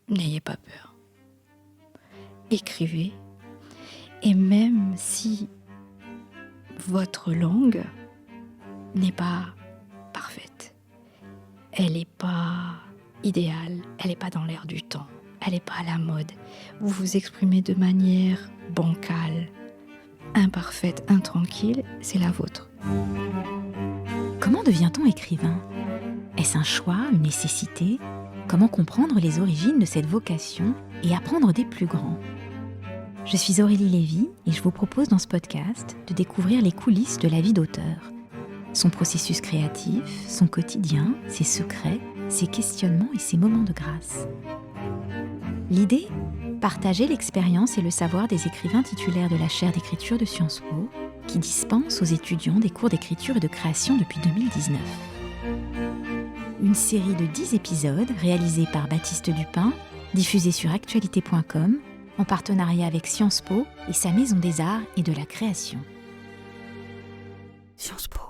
n'ayez pas peur. Écrivez, et même si votre langue n'est pas parfaite, elle n'est pas idéale, elle n'est pas dans l'air du temps, elle n'est pas à la mode, vous vous exprimez de manière bancale, imparfaite, intranquille, c'est la vôtre. Comment devient-on écrivain ? Est-ce un choix, une nécessité ? Comment comprendre les origines de cette vocation et apprendre des plus grands ? Je suis Aurélie Lévy et je vous propose dans ce podcast de découvrir les coulisses de la vie d'auteur. Son processus créatif, son quotidien, ses secrets, ses questionnements et ses moments de grâce. L'idée ? Partager l'expérience et le savoir des écrivains titulaires de la chaire d'écriture de Sciences Po qui dispensent aux étudiants des cours d'écriture et de création depuis 2019. Une série de 10 épisodes réalisés par Baptiste Dupin, diffusée sur actualité.com, en partenariat avec Sciences Po et sa Maison des Arts et de la Création. Sciences Po.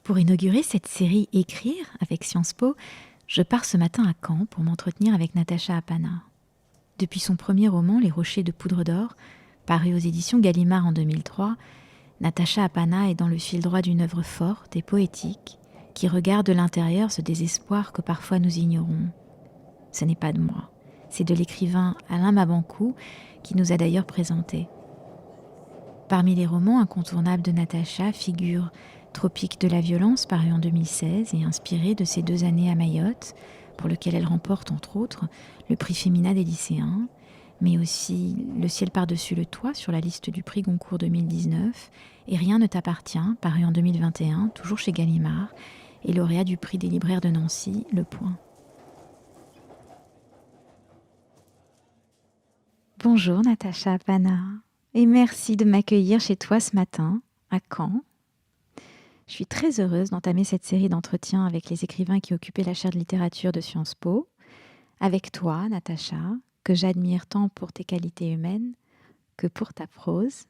Pour inaugurer cette série Écrire avec Sciences Po, je pars ce matin à Caen pour m'entretenir avec Natacha Apana. Depuis son premier roman, Les Rochers de poudre d'or, paru aux éditions Gallimard en 2003, Natacha Apana est dans le fil droit d'une œuvre forte et poétique qui regarde de l'intérieur ce désespoir que parfois nous ignorons. Ce n'est pas de moi, c'est de l'écrivain Alain Mabanckou qui nous a d'ailleurs présenté. Parmi les romans incontournables de Natacha figure Tropique de la violence, paru en 2016 et inspiré de ses 2 années à Mayotte, pour lequel elle remporte entre autres le prix Femina des lycéens, mais aussi Le ciel par-dessus le toit sur la liste du prix Goncourt 2019 et Rien ne t'appartient, paru en 2021, toujours chez Gallimard, et lauréat du prix des libraires de Nancy, Le Point. Bonjour Natacha Apana, et merci de m'accueillir chez toi ce matin, à Caen. Je suis très heureuse d'entamer cette série d'entretiens avec les écrivains qui occupaient la chaire de littérature de Sciences Po, avec toi Natacha, que j'admire tant pour tes qualités humaines que pour ta prose.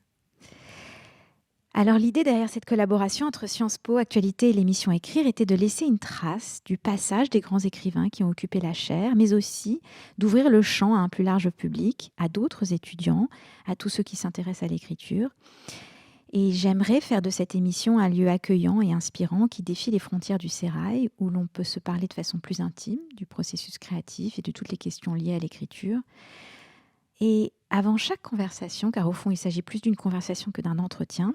Alors l'idée derrière cette collaboration entre Sciences Po, Actualité et l'émission Écrire était de laisser une trace du passage des grands écrivains qui ont occupé la chaire, mais aussi d'ouvrir le champ à un plus large public, à d'autres étudiants, à tous ceux qui s'intéressent à l'écriture. Et j'aimerais faire de cette émission un lieu accueillant et inspirant qui défie les frontières du sérail, où l'on peut se parler de façon plus intime du processus créatif et de toutes les questions liées à l'écriture. Et avant chaque conversation, car au fond il s'agit plus d'une conversation que d'un entretien,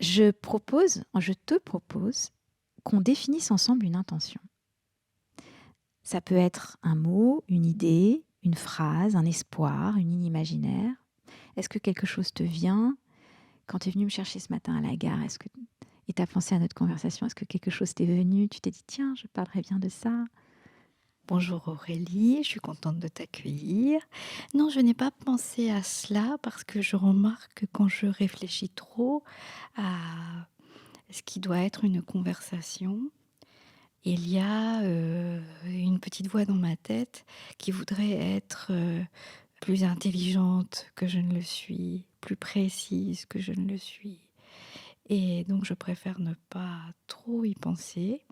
je te propose qu'on définisse ensemble une intention. Ça peut être un mot, une idée, une phrase, un espoir, une ligne imaginaire. Est-ce que quelque chose te vient ? Quand tu es venu me chercher ce matin à la gare, et tu as pensé à notre conversation, est-ce que quelque chose t'est venu ? Tu t'es dit, tiens, je parlerai bien de ça. Bonjour Aurélie, je suis contente de t'accueillir. Non, je n'ai pas pensé à cela parce que je remarque que quand je réfléchis trop à ce qui doit être une conversation, il y a une petite voix dans ma tête qui voudrait être plus intelligente que je ne le suis, plus précise que je ne le suis. Et donc je préfère ne pas trop y penser.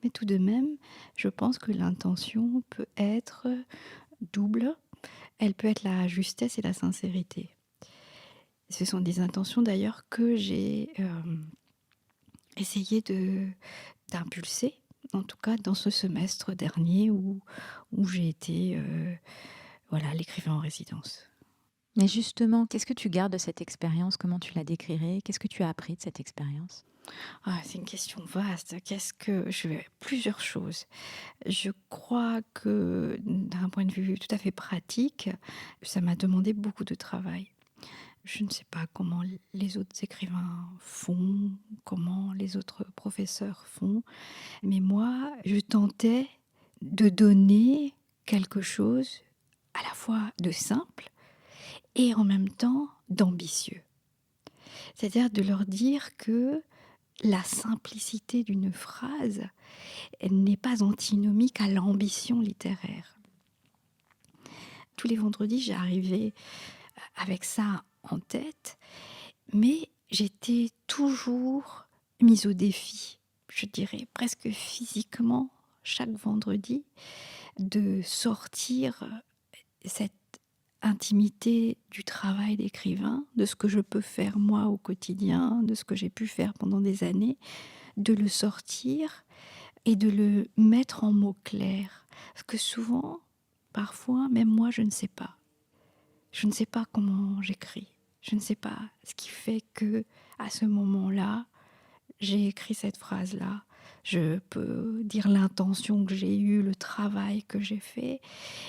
Mais tout de même, je pense que l'intention peut être double. Elle peut être la justesse et la sincérité. Ce sont des intentions d'ailleurs que j'ai essayé d'impulser, en tout cas dans ce semestre dernier où j'ai été l'écrivain en résidence. Mais justement, qu'est-ce que tu gardes de cette expérience ? Comment tu la décrirais ? Qu'est-ce que tu as appris de cette expérience ? C'est une question vaste. Plusieurs choses. Je crois que d'un point de vue tout à fait pratique, ça m'a demandé beaucoup de travail. Je ne sais pas comment les autres écrivains font, comment les autres professeurs font, mais moi, je tentais de donner quelque chose à la fois de simple et en même temps d'ambitieux. C'est-à-dire de leur dire que la simplicité d'une phrase n'est pas antinomique à l'ambition littéraire. Tous les vendredis, j'arrivais avec ça en tête, mais j'étais toujours mise au défi, je dirais presque physiquement, chaque vendredi, de sortir cette intimité du travail d'écrivain, de ce que je peux faire moi au quotidien, de ce que j'ai pu faire pendant des années, de le sortir et de le mettre en mots clairs. Parce que souvent, parfois, même moi, je ne sais pas. Je ne sais pas comment j'écris. Je ne sais pas ce qui fait que, à ce moment-là, j'ai écrit cette phrase-là. Je peux dire l'intention que j'ai eue, le travail que j'ai fait.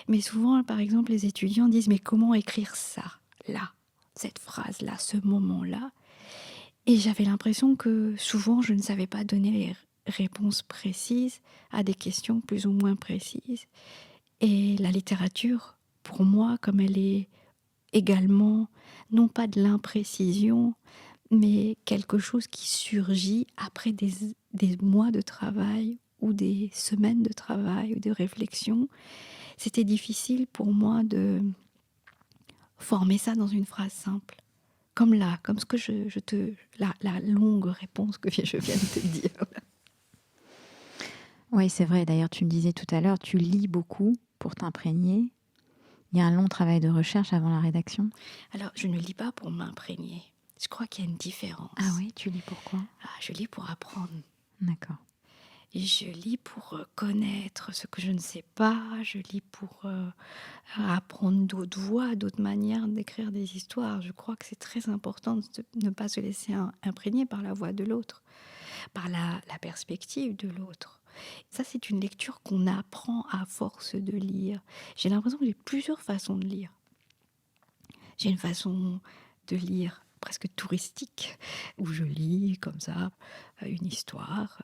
Mais souvent, par exemple, les étudiants disent: mais comment écrire ça, là, cette phrase-là, ce moment-là? Et j'avais l'impression que souvent, je ne savais pas donner les réponses précises à des questions plus ou moins précises. Et la littérature, pour moi, comme elle est également, non pas de l'imprécision, mais quelque chose qui surgit après des mois de travail ou des semaines de travail ou de réflexion, c'était difficile pour moi de former ça dans une phrase simple. Comme là, comme ce que je te... La longue réponse que je viens de te dire. Oui, c'est vrai. D'ailleurs, tu me disais tout à l'heure, tu lis beaucoup pour t'imprégner. Il y a un long travail de recherche avant la rédaction. Alors, je ne lis pas pour m'imprégner. Je crois qu'il y a une Ah différence. oui, tu lis pourquoi? Je lis pour apprendre. D'accord. Et je lis pour connaître ce que je ne sais pas. Je lis pour apprendre d'autres voies, d'autres manières d'écrire des histoires. Je crois que c'est très important de ne pas se laisser imprégner par la voix de l'autre, par la perspective de l'autre. Ça, c'est une lecture qu'on apprend à force de lire. J'ai l'impression que j'ai plusieurs façons de lire. J'ai une façon de lire presque touristique, où je lis comme ça une histoire.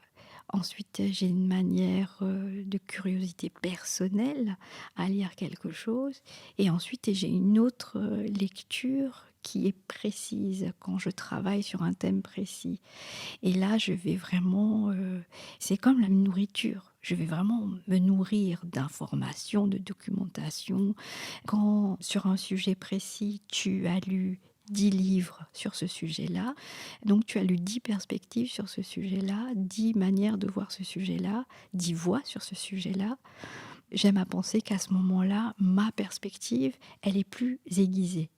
Ensuite, j'ai une manière de curiosité personnelle à lire quelque chose. Et ensuite, j'ai une autre lecture qui est précise quand je travaille sur un thème précis. Et là, je vais vraiment... c'est comme la nourriture. Je vais vraiment me nourrir d'informations, de documentation. Quand, sur un sujet précis, tu as lu 10 livres sur ce sujet-là, donc tu as lu 10 perspectives sur ce sujet-là, 10 manières de voir ce sujet-là, 10 voix sur ce sujet-là. J'aime à penser qu'à ce moment-là, ma perspective, elle est plus aiguisée.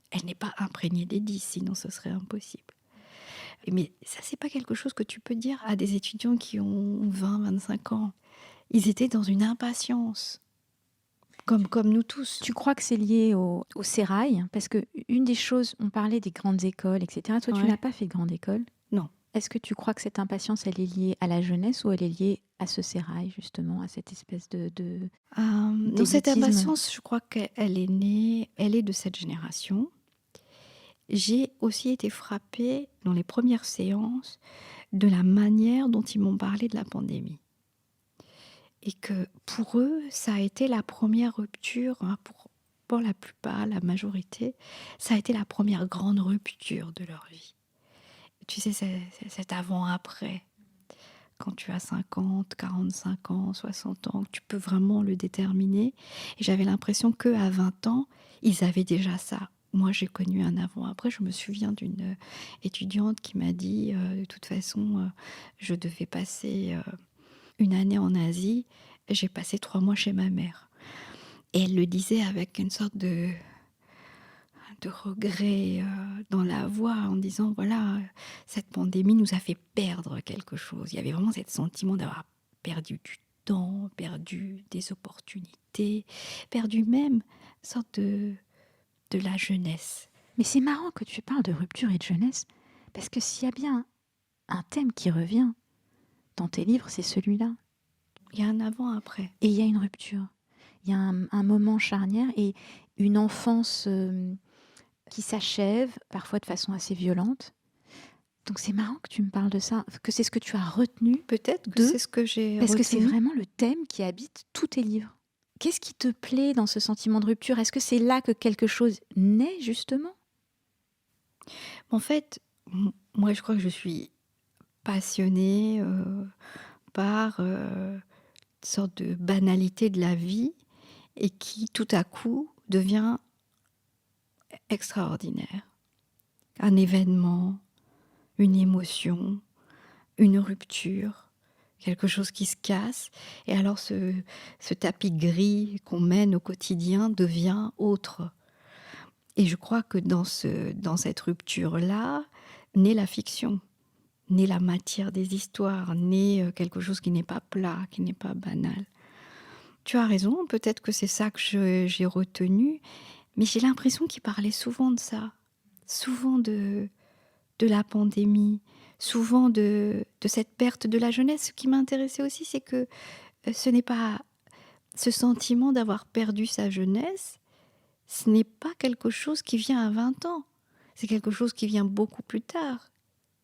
Elle n'est pas imprégnée des 10, sinon ce serait impossible. Mais ça, c'est pas quelque chose que tu peux dire à des étudiants qui ont 20, 25 ans. Ils étaient dans une impatience, comme nous tous. Tu crois que c'est lié au sérail? Parce que une des choses, on parlait des grandes écoles, etc. Toi, tu Ouais. n'as pas fait de grande école. Non. Est-ce que tu crois que cette impatience, elle est liée à la jeunesse ou elle est liée à ce sérail, justement, à cette espèce Non, cette d'élitisme? impatience, je crois qu'elle est née, elle est de cette génération. J'ai aussi été frappée dans les premières séances de la manière dont ils m'ont parlé de la pandémie. Et que pour eux, ça a été la première rupture, hein, pour la plupart, la majorité, ça a été la première grande rupture de leur vie. Tu sais, c'est cet avant-après, quand tu as 50, 45 ans, 60 ans, tu peux vraiment le déterminer. Et j'avais l'impression qu'à 20 ans, ils avaient déjà ça. Moi, j'ai connu un avant-après. Je me souviens d'une étudiante qui m'a dit, de toute façon, je devais passer une année en Asie. J'ai passé 3 mois chez ma mère. Et elle le disait avec une sorte de regret dans la voix, en disant, voilà, cette pandémie nous a fait perdre quelque chose. Il y avait vraiment ce sentiment d'avoir perdu du temps, perdu des opportunités, perdu même une sorte de la jeunesse. Mais c'est marrant que tu parles de rupture et de jeunesse, parce que s'il y a bien un thème qui revient dans tes livres, c'est celui-là. Il y a un avant-après. Et il y a une rupture. Il y a un moment charnière et une enfance qui s'achève, parfois de façon assez violente. Donc c'est marrant que tu me parles de ça, que c'est ce que tu as retenu Peut-être que c'est ce que j'ai parce retenu. que c'est vraiment le thème qui habite tous tes livres. Qu'est-ce qui te plaît dans ce sentiment de rupture? Est-ce que c'est là que quelque chose naît, justement? En fait, moi, je crois que je suis passionnée par une sorte de banalité de la vie et qui, tout à coup, devient extraordinaire. Un événement, une émotion, une rupture, quelque chose qui se casse, et alors ce tapis gris qu'on mène au quotidien devient autre. Et je crois que dans cette rupture-là, naît la fiction, naît la matière des histoires, naît quelque chose qui n'est pas plat, qui n'est pas banal. Tu as raison, peut-être que c'est ça que j'ai retenu, mais j'ai l'impression qu'il parlait souvent de ça, souvent de la pandémie, souvent de cette perte de la jeunesse. Ce qui m'intéressait aussi, c'est que ce n'est pas ce sentiment d'avoir perdu sa jeunesse, ce n'est pas quelque chose qui vient à 20 ans. C'est quelque chose qui vient beaucoup plus tard.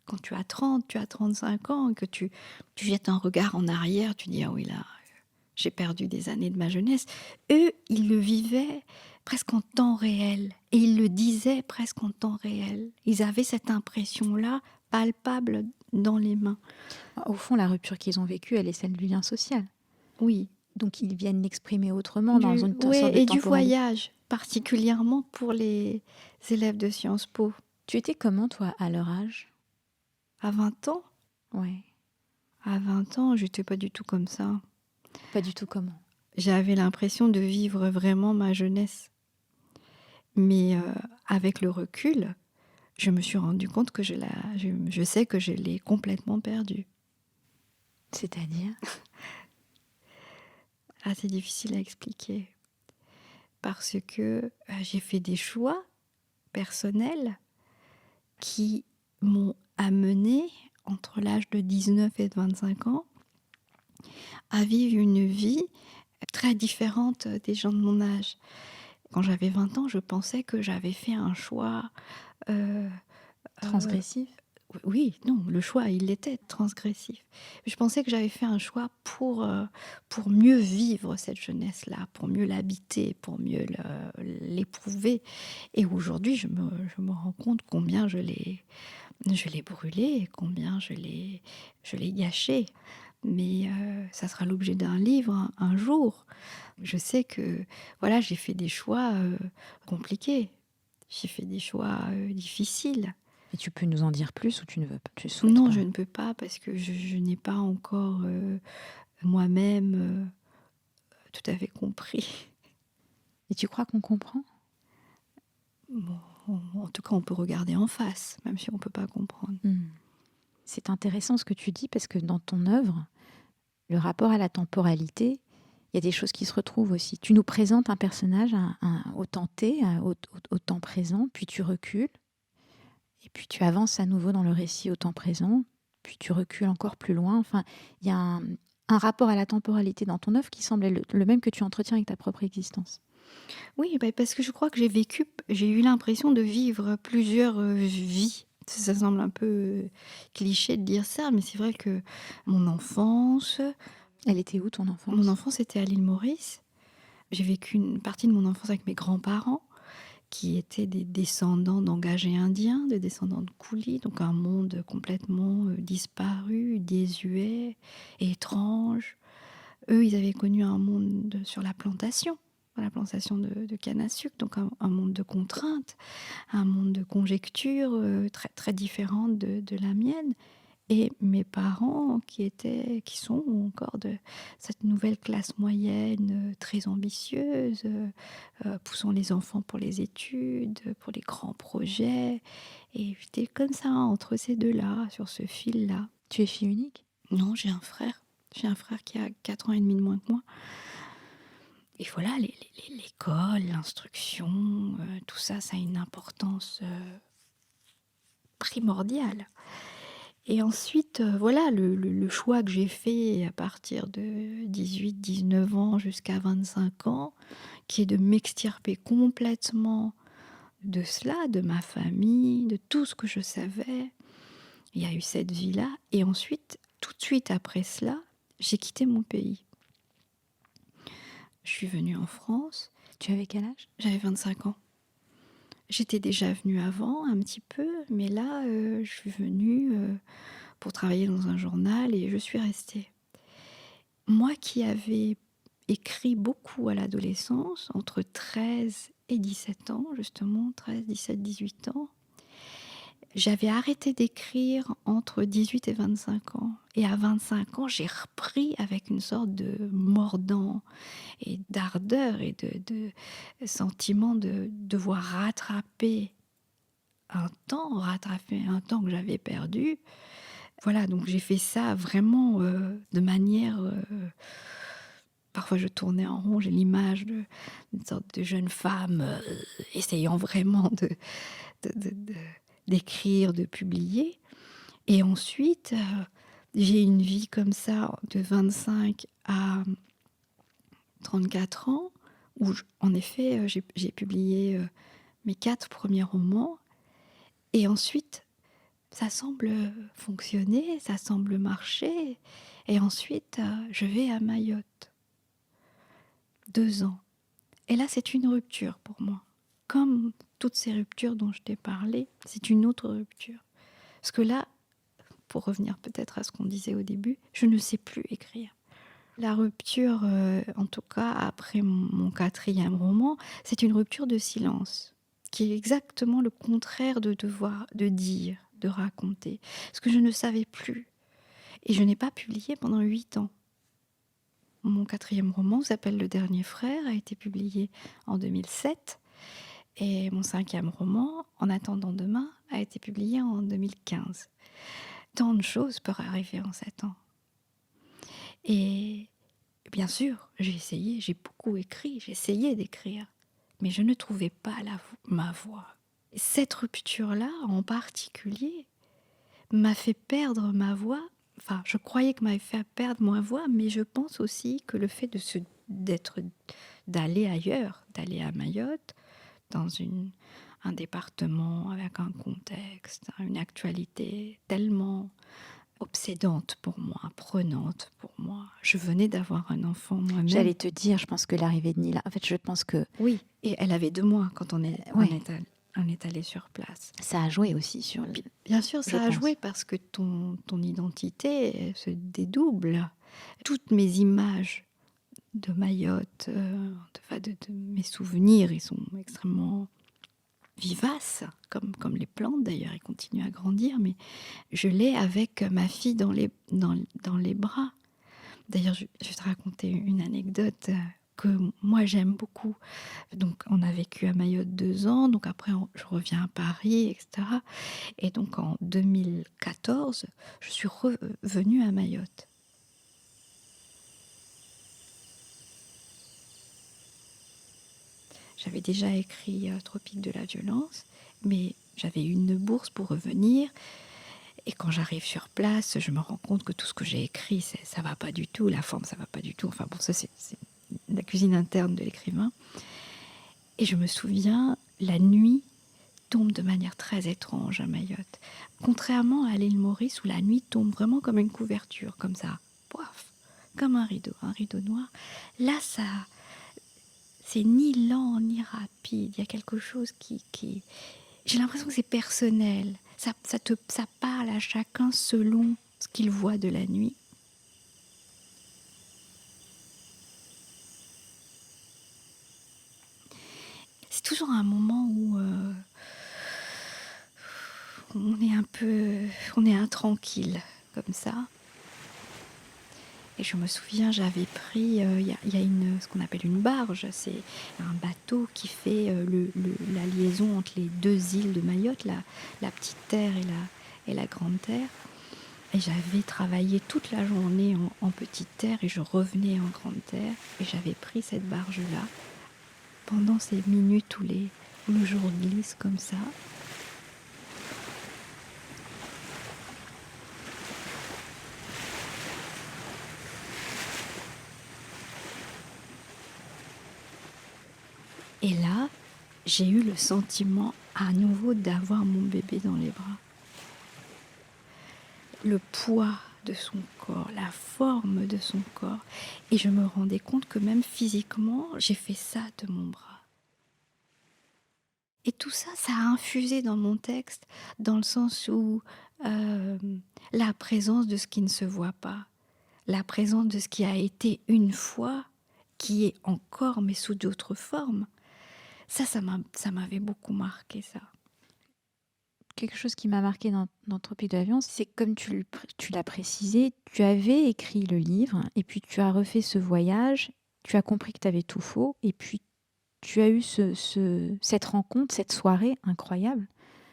Quand tu as 30, tu as 35 ans, et que tu jettes un regard en arrière, tu dis « Ah oui, là, j'ai perdu des années de ma jeunesse ». Eux, ils le vivaient presque en temps réel. Et ils le disaient presque en temps réel. Ils avaient cette impression-là, palpable dans les mains. Au fond, la rupture qu'ils ont vécue, elle est celle du lien social. Oui. Donc, ils viennent l'exprimer autrement dans une sorte de et du temporalité. voyage, particulièrement pour les élèves de Sciences Po. Tu étais comment, toi, à leur âge? À 20 ans, Ouais. à 20 ans, j'étais pas du tout comme ça. Pas du tout comment? J'avais l'impression de vivre vraiment ma jeunesse. Mais avec le recul, je me suis rendu compte que je sais que je l'ai complètement perdue. C'est-à-dire? Ah, c'est difficile à expliquer. Parce que j'ai fait des choix personnels qui m'ont amenée, entre l'âge de 19 et de 25 ans, à vivre une vie très différente des gens de mon âge. Quand j'avais 20 ans, je pensais que j'avais fait un choix... Transgressif? Oui, non, le choix, il était transgressif. Je pensais que j'avais fait un choix pour mieux vivre cette jeunesse-là, pour mieux l'habiter, pour mieux l'éprouver. Et aujourd'hui, je me rends compte combien je l'ai brûlé, combien je l'ai gâché. Mais ça sera l'objet d'un livre un jour. Je sais que voilà, j'ai fait des choix compliqués. J'ai fait des choix difficiles. Et tu peux nous en dire plus ou tu ne veux pas? Tu souhaites Non, pas? je ne peux pas parce que je n'ai pas encore moi-même tout à fait compris. Et tu crois qu'on comprend? Bon, en tout cas, on peut regarder en face, même si on ne peut pas comprendre. C'est intéressant ce que tu dis parce que dans ton œuvre, le rapport à la temporalité, il y a des choses qui se retrouvent aussi. Tu nous présentes un personnage au temps T, au temps présent, puis tu recules, et puis tu avances à nouveau dans le récit au temps présent, puis tu recules encore plus loin. Enfin, il y a un rapport à la temporalité dans ton œuvre qui semble le même que tu entretiens avec ta propre existence. Oui, parce que je crois que j'ai eu l'impression de vivre plusieurs vies. Ça semble un peu cliché de dire ça, mais c'est vrai que mon enfance... Elle était où ton enfance? Mon enfance était à l'île Maurice. J'ai vécu une partie de mon enfance avec mes grands-parents, qui étaient des descendants d'engagés indiens, des descendants de coulis, donc un monde complètement disparu, désuet, étrange. Eux, ils avaient connu un monde sur la plantation de canne à sucre, donc un monde de contraintes, un monde de conjectures très, très différentes de la mienne. Et mes parents qui sont encore de cette nouvelle classe moyenne très ambitieuse, poussant les enfants pour les études, pour les grands projets. Et j'étais comme ça, entre ces deux-là, sur ce fil-là. Tu es fille unique? Non, j'ai un frère. J'ai un frère qui a 4 ans et demi de moins que moi. Et voilà, l'école, l'instruction, tout ça, ça a une importance primordiale. Et ensuite, voilà, le choix que j'ai fait à partir de 18-19 ans jusqu'à 25 ans, qui est de m'extirper complètement de cela, de ma famille, de tout ce que je savais. Il y a eu cette vie-là. Et ensuite, tout de suite après cela, j'ai quitté mon pays. Je suis venue en France. Tu avais quel âge? J'avais 25 ans. J'étais déjà venue avant, un petit peu, mais là, je suis venue pour travailler dans un journal et je suis restée. Moi qui avais écrit beaucoup à l'adolescence, entre 13 et 17 ans, justement, 13, 17, 18 ans, J'avais arrêté d'écrire entre 18 et 25 ans. Et à 25 ans, j'ai repris avec une sorte de mordant et d'ardeur et de sentiment de devoir rattraper un temps que j'avais perdu. Voilà, donc j'ai fait ça vraiment de manière... parfois je tournais en rond, j'ai l'image d'une sorte de jeune femme essayant vraiment de- d'écrire, de publier. Et ensuite, j'ai une vie comme ça de 25 à 34 ans, où en effet, j'ai publié mes 4 premiers romans. Et ensuite, ça semble fonctionner, ça semble marcher. Et ensuite, je vais à Mayotte. 2 ans. Et là, c'est une rupture pour moi. Comme toutes ces ruptures dont je t'ai parlé, c'est une autre rupture. Parce que là, pour revenir peut-être à ce qu'on disait au début, je ne sais plus écrire. La rupture, en tout cas après mon 4e roman, c'est une rupture de silence, qui est exactement le contraire de devoir, de dire, de raconter. Parce que je ne savais plus. Et je n'ai pas publié pendant 8 ans. Mon 4e roman s'appelle Le Dernier Frère, a été publié en 2007. Et mon 5e roman, En attendant demain, a été publié en 2015. Tant de choses peuvent arriver en 7 ans. Et bien sûr, j'ai essayé, j'ai beaucoup écrit, j'ai essayé d'écrire, mais je ne trouvais pas ma voix. Cette rupture-là, en particulier, m'a fait perdre ma voix. Enfin, je croyais que m'avait fait perdre ma voix, mais je pense aussi que le fait d'aller ailleurs, d'aller à Mayotte, dans un département avec un contexte, une actualité tellement obsédante pour moi, prenante pour moi. Je venais d'avoir un enfant moi-même. J'allais te dire, je pense que l'arrivée de Nila, en fait, je pense que... Oui, et elle avait 2 mois quand on est allé sur place. Ça a joué aussi sur... Bien sûr, ça a joué parce que ton identité se dédouble. Toutes mes images de Mayotte, de mes souvenirs, ils sont extrêmement vivaces, comme les plantes d'ailleurs, ils continuent à grandir, mais je l'ai avec ma fille dans les bras. D'ailleurs, je vais te raconter une anecdote que moi j'aime beaucoup. Donc, on a vécu à Mayotte 2 ans, donc après je reviens à Paris, etc. Et donc en 2014, je suis revenue à Mayotte. J'avais déjà écrit Tropique de la violence, mais j'avais eu une bourse pour revenir. Et quand j'arrive sur place, je me rends compte que tout ce que j'ai écrit, ça va pas du tout, la forme, ça va pas du tout. Enfin bon, ça c'est la cuisine interne de l'écrivain. Et je me souviens, la nuit tombe de manière très étrange à Mayotte. Contrairement à l'île Maurice, où la nuit tombe vraiment comme une couverture, comme ça, poif, comme un rideau noir. Là, c'est ni lent ni rapide. Il y a quelque chose qui... J'ai l'impression que c'est personnel. Ça parle à chacun selon ce qu'il voit de la nuit. C'est toujours un moment où on est intranquille comme ça. Et je me souviens, j'avais pris, il y a ce qu'on appelle une barge, c'est un bateau qui fait la liaison entre les 2 îles de Mayotte, la petite terre et la grande terre. Et j'avais travaillé toute la journée en petite terre et je revenais en grande terre. Et j'avais pris cette barge-là pendant ces minutes où le jour glisse comme ça. Et là, j'ai eu le sentiment à nouveau d'avoir mon bébé dans les bras. Le poids de son corps, la forme de son corps. Et je me rendais compte que même physiquement, j'ai fait ça de mon bras. Et tout ça, ça a infusé dans mon texte, dans le sens où la présence de ce qui ne se voit pas, la présence de ce qui a été une fois, qui est encore, mais sous d'autres formes, ça m'avait beaucoup marqué, ça. quelque chose qui m'a marqué dans Tropique de l'avion, c'est comme tu l'as précisé, tu avais écrit le livre et puis tu as refait ce voyage, tu as compris que tu avais tout faux et puis tu as eu cette rencontre, cette soirée incroyable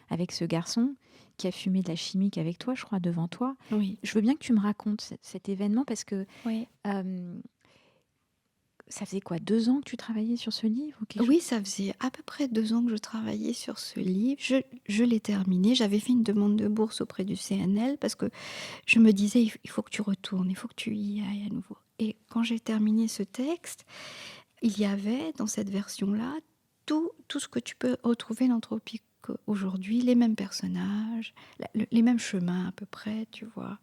avec ce garçon qui a fumé de la chimique avec toi, je crois, devant toi. Oui, Je veux bien que tu me racontes cet événement parce que oui. ça faisait quoi, 2 ans que tu travaillais sur ce livre ou quelque chose? Oui, ça faisait à peu près 2 ans que je travaillais sur ce livre. Je l'ai terminé. J'avais fait une demande de bourse auprès du CNL parce que je me disais: Il faut que tu retournes, il faut que tu y ailles à nouveau». Et quand j'ai terminé ce texte, il y avait dans cette version-là tout ce que tu peux retrouver dans Tropique aujourd'hui, les mêmes personnages, les mêmes chemins à peu près, tu vois?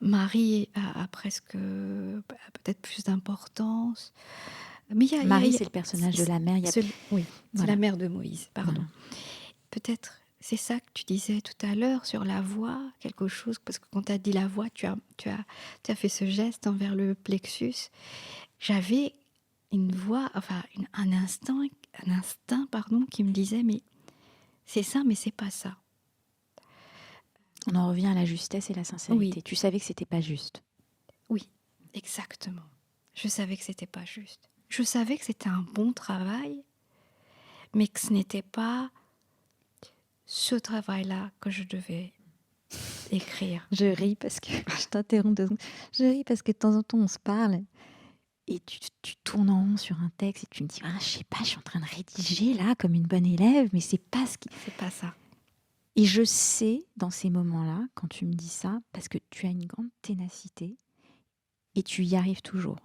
Marie a presque, peut-être plus d'importance. Mais Marie, il y a c'est le personnage de la mère. oui, c'est la Voilà, mère de Moïse, pardon. voilà. Peut-être c'est ça que tu disais tout à l'heure sur la voix, quelque chose, parce que quand tu as dit la voix, tu as fait ce geste envers le plexus. J'avais une voix, enfin un instinct, pardon, qui me disait mais c'est ça, mais c'est pas ça. On en revient à la justesse et la Oui, sincérité. Tu savais que c'était pas juste. oui, exactement. Je savais que c'était pas juste. Je savais que c'était un bon travail, mais que ce n'était pas ce travail-là que je devais écrire. Je ris parce que je t'interromps 2 secondes. Je ris parce que de temps en temps on se parle et tu tournes en rond sur un texte et tu me dis ah, je sais pas, je suis en train de rédiger là comme une bonne élève, mais c'est pas ce qui. C'est pas ça. Et je sais dans ces moments-là, quand tu me dis ça, parce que tu as une grande ténacité et tu y arrives toujours.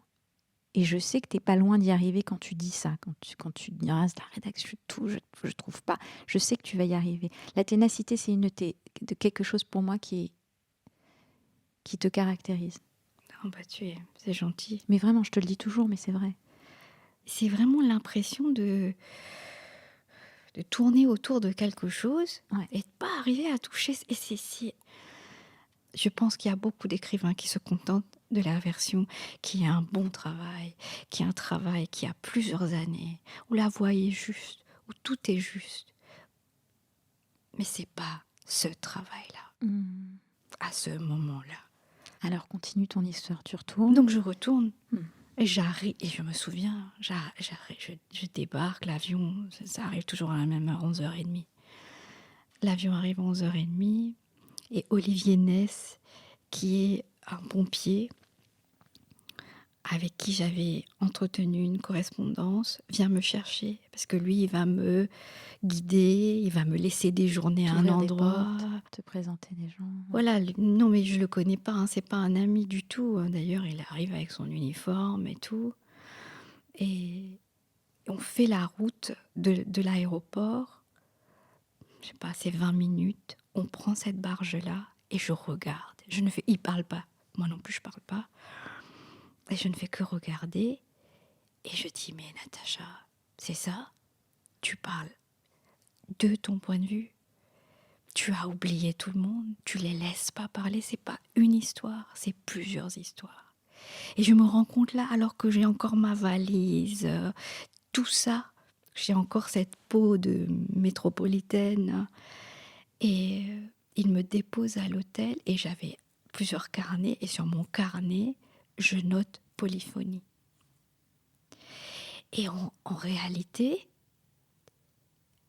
Et je sais que t'es pas loin d'y arriver quand tu dis ça, quand tu dis ah, c'est la rédaction, tout, je trouve pas. Je sais que tu vas y arriver. La ténacité, c'est de quelque chose pour moi qui te caractérise. Oh bah c'est gentil. Mais vraiment, je te le dis toujours, mais c'est vrai. C'est vraiment l'impression de tourner autour de quelque chose Ouais. et de pas arriver à toucher. Et je pense qu'il y a beaucoup d'écrivains qui se contentent de la version qui a un bon travail, qui a un travail qui a plusieurs années, où la voix est juste, où tout est juste. Mais c'est pas ce travail-là, Hmm. à ce moment-là. Alors continue ton histoire, tu retournes. Donc je retourne. Hmm. Et j'arrive, et je me souviens, je débarque, l'avion, ça arrive toujours à la même heure, 11h30. L'avion arrive à 11h30, et Olivier Ness, qui est un pompier, avec qui j'avais entretenu une correspondance, vient me chercher, parce que lui, il va me guider, il va me laisser déjeuner à un T'ouvrir des endroit. portes, te présenter des gens. Voilà, non mais je le connais pas, hein, c'est pas un ami du tout. D'ailleurs, il arrive avec son uniforme et tout. Et on fait la route de l'aéroport, je sais pas, c'est 20 minutes. On prend cette barge-là et je regarde. Il parle pas. Moi non plus, je parle pas. Et je ne fais que regarder. Et je dis, mais Natacha, c'est ça? Tu parles de ton point de vue. Tu as oublié tout le monde. Tu les laisses pas parler. C'est pas une histoire, c'est plusieurs histoires. Et je me rends compte là, alors que j'ai encore ma valise, tout ça. J'ai encore cette peau de métropolitaine. Et il me dépose à l'hôtel et j'avais plusieurs carnets. Et sur mon carnet, je note polyphonie. Et en réalité,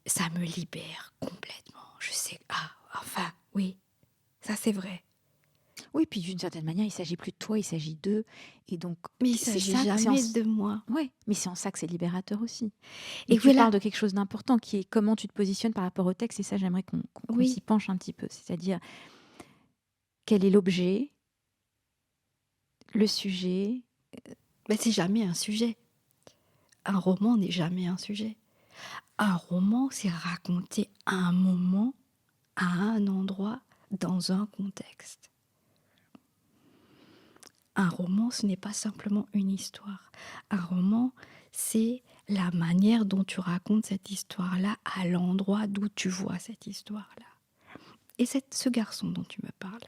ça me libère complètement. Je sais, ah, enfin, oui, ça c'est vrai. Oui, puis d'une certaine manière, il s'agit plus de toi, il s'agit d'eux. Et donc, Mais il c'est s'agit ça, jamais de moi. ouais, mais c'est en ça que c'est libérateur aussi. Et Et tu voilà, parles de quelque chose d'important qui est comment tu te positionnes par rapport au texte. Et ça, j'aimerais qu'on oui, s'y penche un petit peu. C'est-à-dire, quel est l'objet, le sujet. mais c'est jamais un sujet. Un roman n'est jamais un sujet. Un roman, c'est raconter un moment, à un endroit, dans un contexte. Un roman, ce n'est pas simplement une histoire. Un roman, c'est la manière dont tu racontes cette histoire-là à l'endroit d'où tu vois cette histoire-là. Et ce garçon dont tu me parles,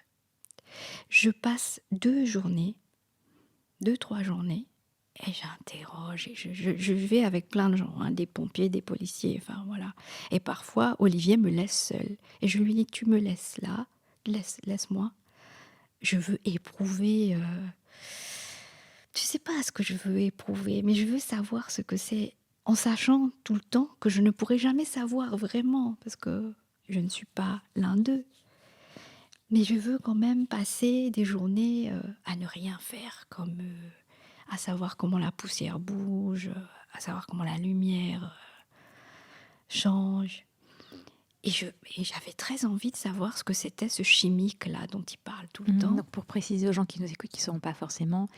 je passe 2 journées, 2, 3 journées, Et j'interroge et je vais avec plein de gens, hein, des pompiers, des policiers, enfin voilà. Et parfois, Olivier me laisse seule. Et je lui dis: «Tu me laisses là, laisse-moi. Je veux éprouver, je sais pas ce que je veux éprouver, mais je veux savoir ce que c'est, en sachant tout le temps que je ne pourrai jamais savoir vraiment, parce que je ne suis pas l'un d'eux. Mais je veux quand même passer des journées, à ne rien faire, comme, à savoir comment la poussière bouge, à savoir comment la lumière, change. Et je et j'avais très envie de savoir ce que c'était ce chimique-là dont il parle tout le temps. Donc pour préciser aux gens qui nous écoutent, qui ne sauront pas forcément,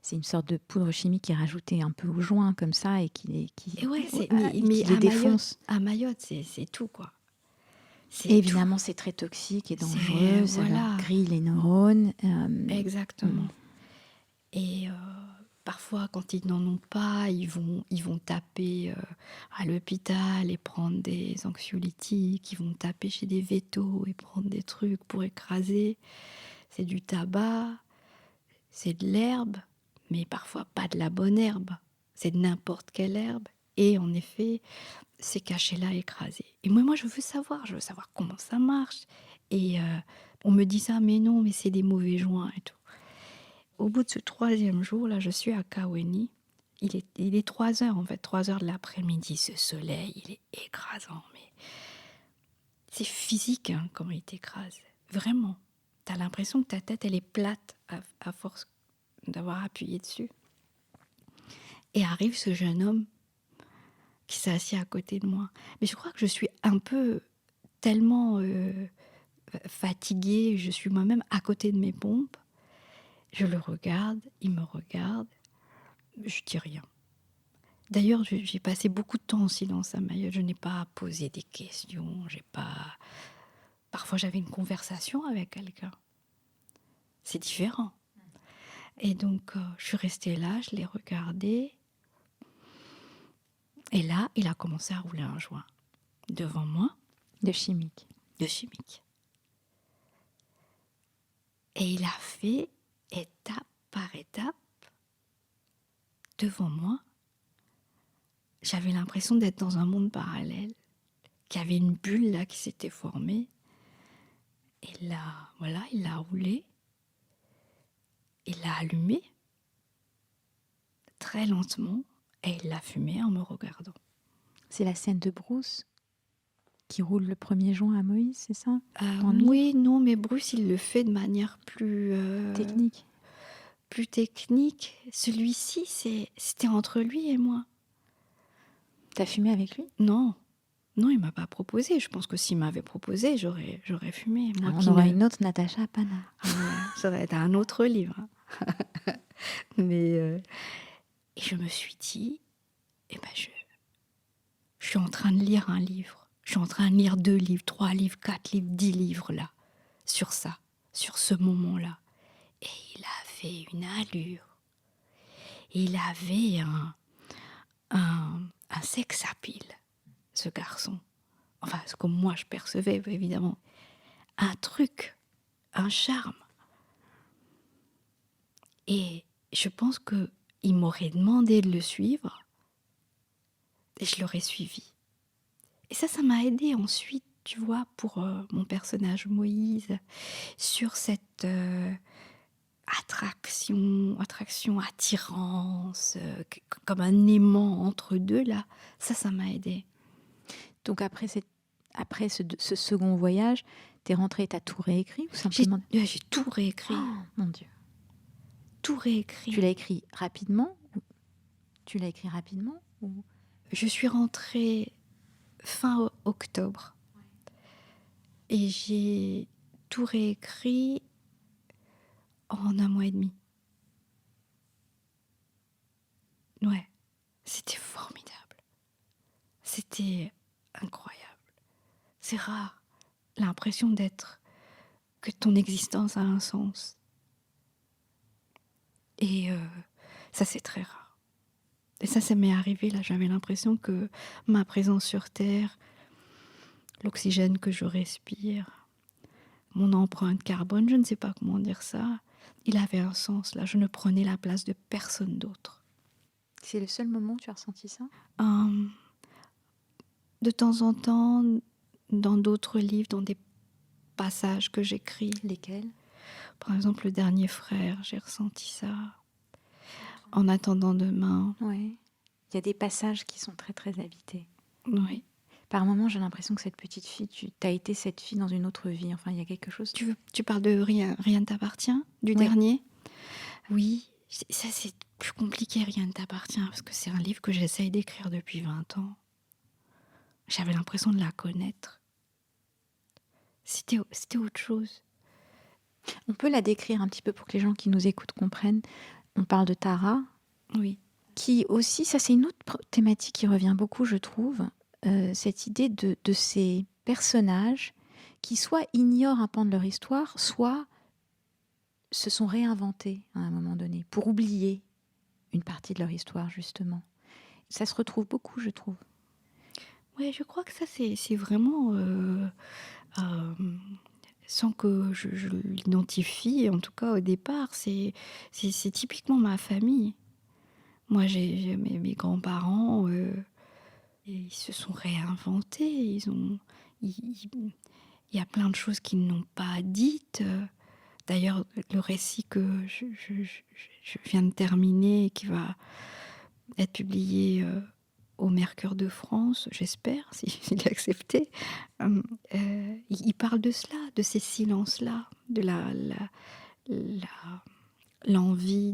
c'est une sorte de poudre chimique qui est rajoutée un peu au joint comme ça et Et ouais, voilà, et mais qui les défonce. À Mayotte, c'est tout, quoi. Et C'est tout. évidemment, c'est très toxique et C'est dangereux, ça leur voilà, grille les neurones. exactement. Et parfois, quand ils n'en ont pas, ils vont taper, à l'hôpital et prendre des anxiolytiques, ils vont taper chez des vétos et prendre des trucs pour écraser. C'est du tabac, c'est de l'herbe, mais parfois pas de la bonne herbe. C'est de n'importe quelle herbe. Et en effet, c'est caché là, écrasé. Et moi, je veux savoir comment ça marche. Et on me dit ça, mais non, mais c'est des mauvais joints et tout. Au bout de ce troisième jour, là, je suis à Kaweni. Il est 3 heures, en fait, 3 heures de l'après-midi. Ce soleil, il est écrasant, mais c'est physique, hein, comment il t'écrase. Vraiment. T'as l'impression que ta tête, elle est plate à force d'avoir appuyé dessus. Et arrive ce jeune homme qui s'est assis à côté de moi. Mais je crois que je suis un peu tellement fatiguée, je suis moi-même à côté de mes pompes. Je le regarde, il me regarde, je dis rien. D'ailleurs, j'ai passé beaucoup de temps en silence à Mayotte. Je n'ai pas posé des questions, j'ai pas. Parfois, j'avais une conversation avec quelqu'un. C'est différent. Et donc, je suis restée là, je l'ai regardé. Et là, il a commencé à rouler un joint devant moi, De chimique. de chimique. Et il a fait étape par étape devant moi. J'avais l'impression d'être dans un monde parallèle, qu'il y avait une bulle là qui s'était formée. Et là, voilà, il l'a roulé, il l'a allumé très lentement et il l'a fumé en me regardant. C'est la scène de Bruce qui roule le premier joint à Moïse, c'est ça? Dans le livre Oui, non, mais Bruce, il le fait de manière plus technique. plus technique. Celui-ci, c'était entre lui et moi. T'as fumé avec lui? Non, non, il m'a pas proposé. Je pense que s'il m'avait proposé, j'aurais fumé. Moi On qui aura ne... une autre Natacha Panard. Ah ouais, ça va être un autre livre, hein. Mais et je me suis dit, eh ben je suis en train de lire un livre. Je suis en train de lire 2 livres, 3 livres, 4 livres, 10 livres là, sur ça, sur ce moment-là. Et il avait une allure. Il avait un sex appeal, ce garçon. Enfin, ce que moi je percevais, évidemment. Un truc, un charme. Et je pense que il m'aurait demandé de le suivre et je l'aurais suivi. Et ça m'a aidé ensuite, tu vois, pour mon personnage Moïse, sur cette attirance, comme un aimant entre deux, là. Ça m'a aidé. Donc après ce second voyage, t'es rentrée, t'as tout réécrit ou J'ai simplement... j'ai tout réécrit, Oh, mon Dieu. tout Tu réécrit. l'as écrit rapidement? Tu l'as écrit rapidement ou... Je suis rentrée fin octobre et j'ai tout réécrit en 1 mois et demi. Ouais, c'était formidable. C'était incroyable. C'est rare, l'impression d'être, que ton existence a un sens. Et ça, c'est très rare. Et ça m'est arrivé, là, j'avais l'impression que ma présence sur Terre, l'oxygène que je respire, mon empreinte carbone, je ne sais pas comment dire ça, il avait un sens, là, je ne prenais la place de personne d'autre. C'est le seul moment où tu as ressenti ça? Hem, de temps en temps, dans d'autres livres, dans des passages que j'écris, Lesquels? par exemple, Le Dernier Frère, j'ai ressenti ça. En attendant demain, Ouais. Il y a des passages qui sont très, très habités. oui. Par moments, j'ai l'impression que cette petite fille, tu as été cette fille dans une autre vie. Enfin, il y a quelque chose. Tu parles de Rien ne t'appartient, du Oui. dernier? Oui, ça c'est plus compliqué, Rien ne t'appartient, parce que c'est un livre que j'essaye d'écrire depuis 20 ans. J'avais l'impression de la connaître. C'était autre chose. On peut la décrire un petit peu pour que les gens qui nous écoutent comprennent. On parle de Tara, Oui, qui aussi, ça c'est une autre thématique qui revient beaucoup, je trouve, cette idée de ces personnages qui soit ignorent un pan de leur histoire, soit se sont réinventés à un moment donné pour oublier une partie de leur histoire, justement. Ça se retrouve beaucoup, je trouve. ouais, je crois que ça c'est vraiment, euh, sans que je l'identifie, en tout cas au départ, c'est typiquement ma famille. Moi, j'ai mes grands-parents, ils se sont réinventés. Il il y a plein de choses qu'ils n'ont pas dites. D'ailleurs, le récit que je viens de terminer, qui va être publié au Mercure de France, j'espère, s'il est accepté, il parle de cela, de ces silences-là, de l'envie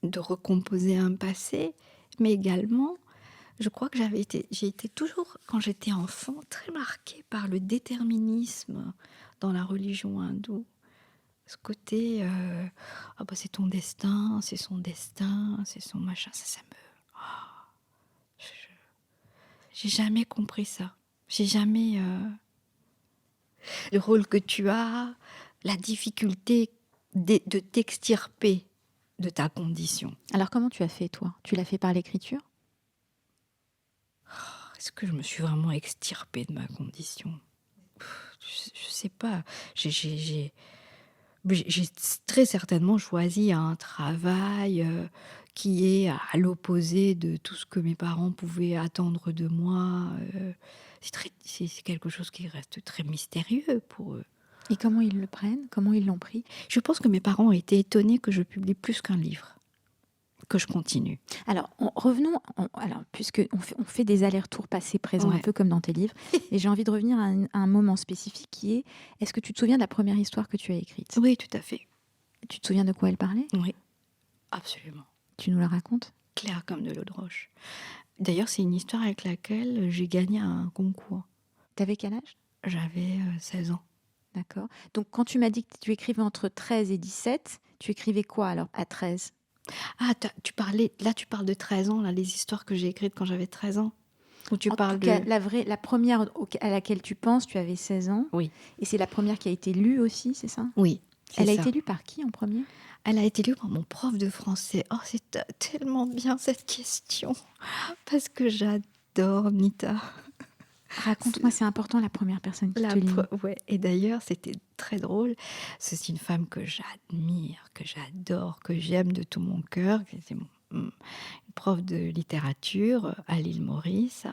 de recomposer un passé, mais également, je crois que j'ai été toujours, quand j'étais enfant, très marquée par le déterminisme dans la religion hindoue. Ce côté, ah bah c'est ton destin, c'est son destin, c'est son machin, ça me... je- J'ai jamais compris ça. J'ai jamais... le rôle que tu as, la difficulté de t'extirper de ta condition. Alors comment tu as fait, toi? Tu l'as fait par l'écriture? Est-ce que je me suis vraiment extirpée de ma condition? Je sais pas. J'ai très certainement choisi un travail qui est à l'opposé de tout ce que mes parents pouvaient attendre de moi. C'est quelque chose qui reste très mystérieux pour eux. Et comment ils le prennent? Comment ils l'ont pris? Je pense que mes parents ont été étonnés que je publie plus qu'un livre, que je continue. Alors, revenons, alors, puisque on fait des allers-retours passé-présent, un Ouais. peu comme dans tes livres, et j'ai envie de revenir à un moment spécifique qui est, est-ce que tu te souviens de la première histoire que tu as écrite? Oui, tout à fait. Tu te souviens de quoi elle parlait? Oui, absolument. Tu nous la racontes? Clair comme de l'eau de roche. D'ailleurs, c'est une histoire avec laquelle j'ai gagné un concours. T'avais quel âge? J'avais 16 ans. D'accord. Donc, quand tu m'as dit que tu écrivais entre 13 et 17, tu écrivais quoi alors à 13? Ah, tu parles de 13 ans, là, les histoires que j'ai écrites quand j'avais 13 ans. Ou tu En parles tout cas, de... la première à laquelle tu penses, tu avais 16 ans. Oui, Et c'est la première qui a été lue aussi, c'est ça? oui, c'est Elle a ça. été lue par qui en premier? Elle a été lue par mon prof de français. Oh, c'est tellement bien cette question. Parce que j'adore Nita. Raconte-moi, c'est important, la première personne qui te lit. Ouais. Et d'ailleurs, c'était très drôle. C'est une femme que j'admire, que j'adore, que j'aime de tout mon cœur. C'est une prof de littérature à l'île Maurice.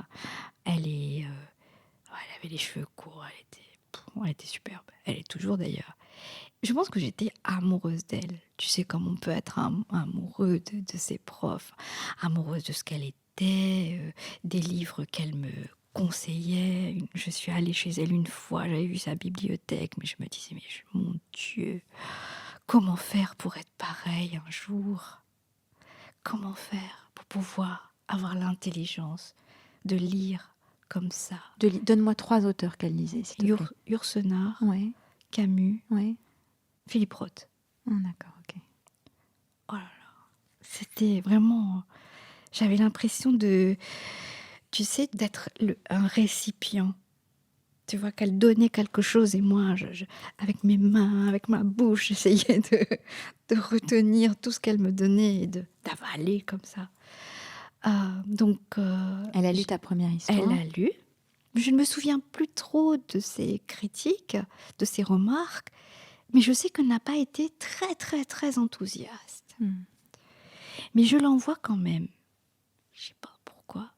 Elle avait les cheveux courts, elle était superbe. Elle est toujours d'ailleurs. Je pense que j'étais amoureuse d'elle. Tu sais, comme on peut être amoureux de ses profs, amoureuse de ce qu'elle était, des livres qu'elle me conseillait. Je suis allée chez elle une fois, j'avais vu sa bibliothèque, mais je me disais, mon Dieu, comment faire pour être pareil un jour? Comment faire pour pouvoir avoir l'intelligence de lire comme ça? Donne-moi 3 auteurs qu'elle lisait, s'il te plaît. Yourcenar, Ouais, Camus, ouais. Philippe Roth. Ah, d'accord, ok. Oh là là, c'était vraiment... J'avais l'impression tu sais, d'être un récipient. Tu vois, qu'elle donnait quelque chose et moi, avec mes mains, avec ma bouche, j'essayais de retenir tout ce qu'elle me donnait et d'avaler comme ça. Elle a lu ta première histoire. Elle a lu. Je ne me souviens plus trop de ses critiques, de ses remarques, mais je sais qu'elle n'a pas été très, très, très enthousiaste. Mais je l'envoie quand même. Je sais pas pourquoi.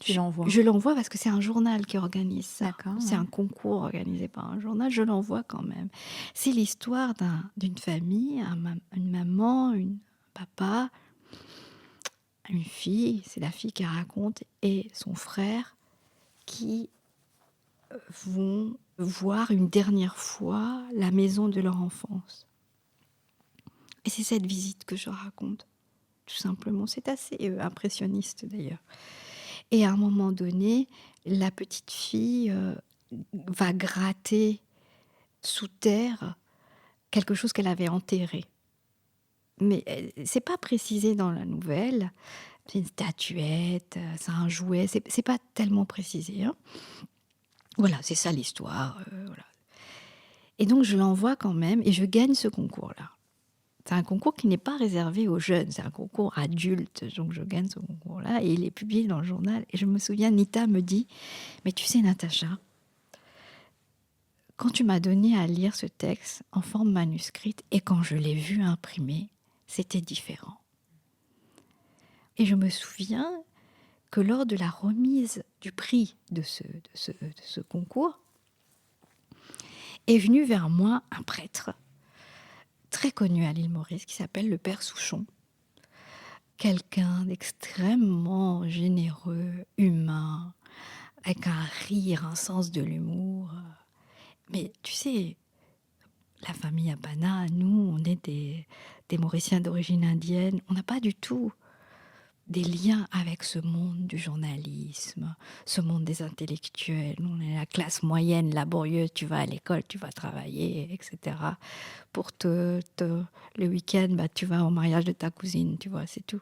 Tu l'envoies. Je l'envoie parce que c'est un journal qui organise ça. D'accord, C'est ouais. un concours organisé par un journal. Je l'envoie quand même. C'est l'histoire d'une famille, une maman, un papa, une fille. C'est la fille qui raconte et son frère qui vont voir une dernière fois la maison de leur enfance. Et c'est cette visite que je raconte, tout simplement. C'est assez impressionniste d'ailleurs. Et à un moment donné, la petite fille va gratter sous terre quelque chose qu'elle avait enterré. Mais c'est pas précisé dans la nouvelle. C'est une statuette, c'est un jouet, c'est pas tellement précisé. Hein. Voilà, c'est ça l'histoire. Voilà. Et donc je l'envoie quand même et je gagne ce concours-là. C'est un concours qui n'est pas réservé aux jeunes, c'est un concours adulte. Donc je gagne ce concours-là et il est publié dans le journal. Et je me souviens, Nita me dit, mais tu sais Natacha, quand tu m'as donné à lire ce texte en forme manuscrite et quand je l'ai vu imprimé, c'était différent. Et je me souviens que lors de la remise du prix de ce concours, est venu vers moi un prêtre très connu à l'île Maurice qui s'appelle le Père Souchon. Quelqu'un d'extrêmement généreux, humain, avec un rire, un sens de l'humour. Mais tu sais, la famille Abana, nous, on est des Mauriciens d'origine indienne. On n'a pas du tout des liens avec ce monde du journalisme, ce monde des intellectuels. On est la classe moyenne, laborieuse, tu vas à l'école, tu vas travailler, etc. Pour le week-end, bah, tu vas au mariage de ta cousine, tu vois, c'est tout.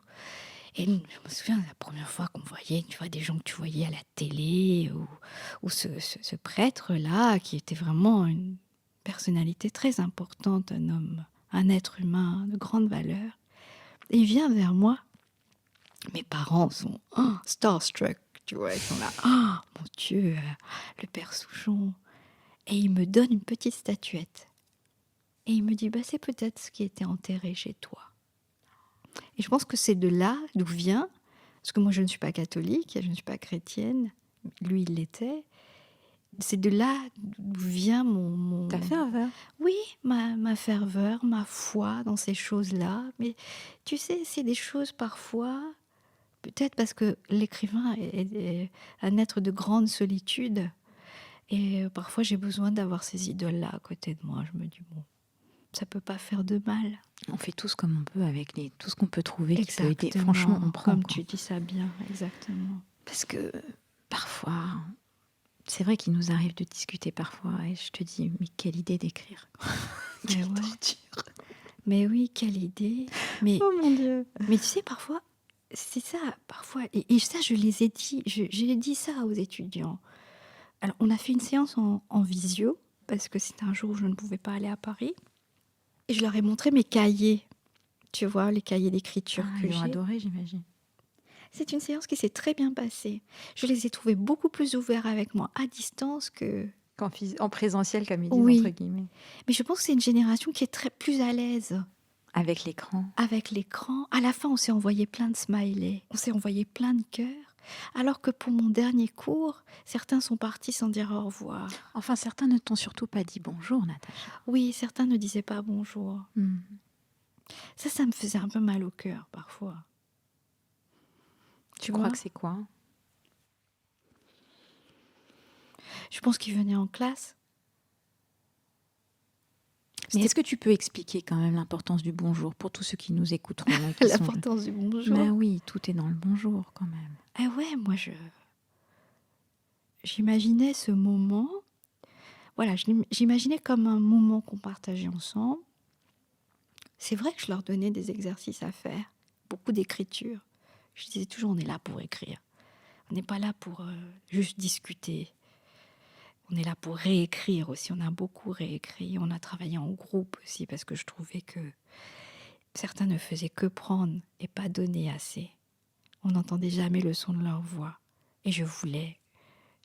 Et je me souviens de la première fois qu'on voyait, tu vois, des gens que tu voyais à la télé, ou ce prêtre-là, qui était vraiment une personnalité très importante, un homme, un être humain de grande valeur. Et il vient vers moi. Mes parents sont starstruck, tu vois, ils sont là, mon Dieu, le Père Souchon. Et il me donne une petite statuette. Et il me dit, bah, c'est peut-être ce qui était enterré chez toi. Et je pense que c'est de là d'où vient, parce que moi je ne suis pas catholique, je ne suis pas chrétienne, lui il l'était. C'est de là d'où vient Ta ferveur. Oui, ma ferveur, ma foi dans ces choses-là. Mais tu sais, c'est des choses parfois, peut-être parce que l'écrivain est un être de grande solitude. Et parfois j'ai besoin d'avoir ces idoles-là à côté de moi. Je me dis, bon, ça peut pas faire de mal. On fait tous comme on peut avec tout ce qu'on peut trouver qui peut aider. Exactement. Franchement, on prend. Comme Quoi. tu dis ça bien, exactement. Parce que parfois, c'est vrai qu'il nous arrive de discuter parfois et je te dis, mais quelle idée d'écrire. Mais ouais. Mais oui, quelle idée. Mais, oh mon Dieu. Mais tu sais, parfois, c'est ça, parfois. Et ça, je les ai dit, j'ai dit ça aux étudiants. Alors, on a fait une séance en visio, parce que c'était un jour où je ne pouvais pas aller à Paris. Et je leur ai montré mes cahiers, tu vois, les cahiers d'écriture que Ils ont j'ai. adoré, j'imagine. C'est une séance qui s'est très bien passée. Je les ai trouvés beaucoup plus ouverts avec moi à distance que... En présentiel, comme ils disent, Oui. entre guillemets. Mais je pense que c'est une génération qui est très plus à l'aise. Avec l'écran. Avec l'écran. À la fin, on s'est envoyé plein de smileys. On s'est envoyé plein de cœurs. Alors que pour mon dernier cours, certains sont partis sans dire au revoir. Enfin, certains ne t'ont surtout pas dit bonjour, Natacha. Oui, certains ne disaient pas bonjour. Ça me faisait un peu mal au cœur, parfois. Tu crois que c'est quoi? Je pense qu'ils venaient en classe. Mais est-ce que tu peux expliquer quand même l'importance du bonjour pour tous ceux qui nous écouteront? L'importance du bonjour. Ben oui, tout est dans le bonjour quand même. Ah ouais, moi j'imaginais ce moment. Voilà, j'imaginais comme un moment qu'on partageait ensemble. C'est vrai que je leur donnais des exercices à faire, beaucoup d'écriture. Je disais toujours, on est là pour écrire. On n'est pas là pour juste discuter. On est là pour réécrire aussi. On a beaucoup réécrit. On a travaillé en groupe aussi parce que je trouvais que certains ne faisaient que prendre et pas donner assez. On n'entendait jamais le son de leur voix. Et je voulais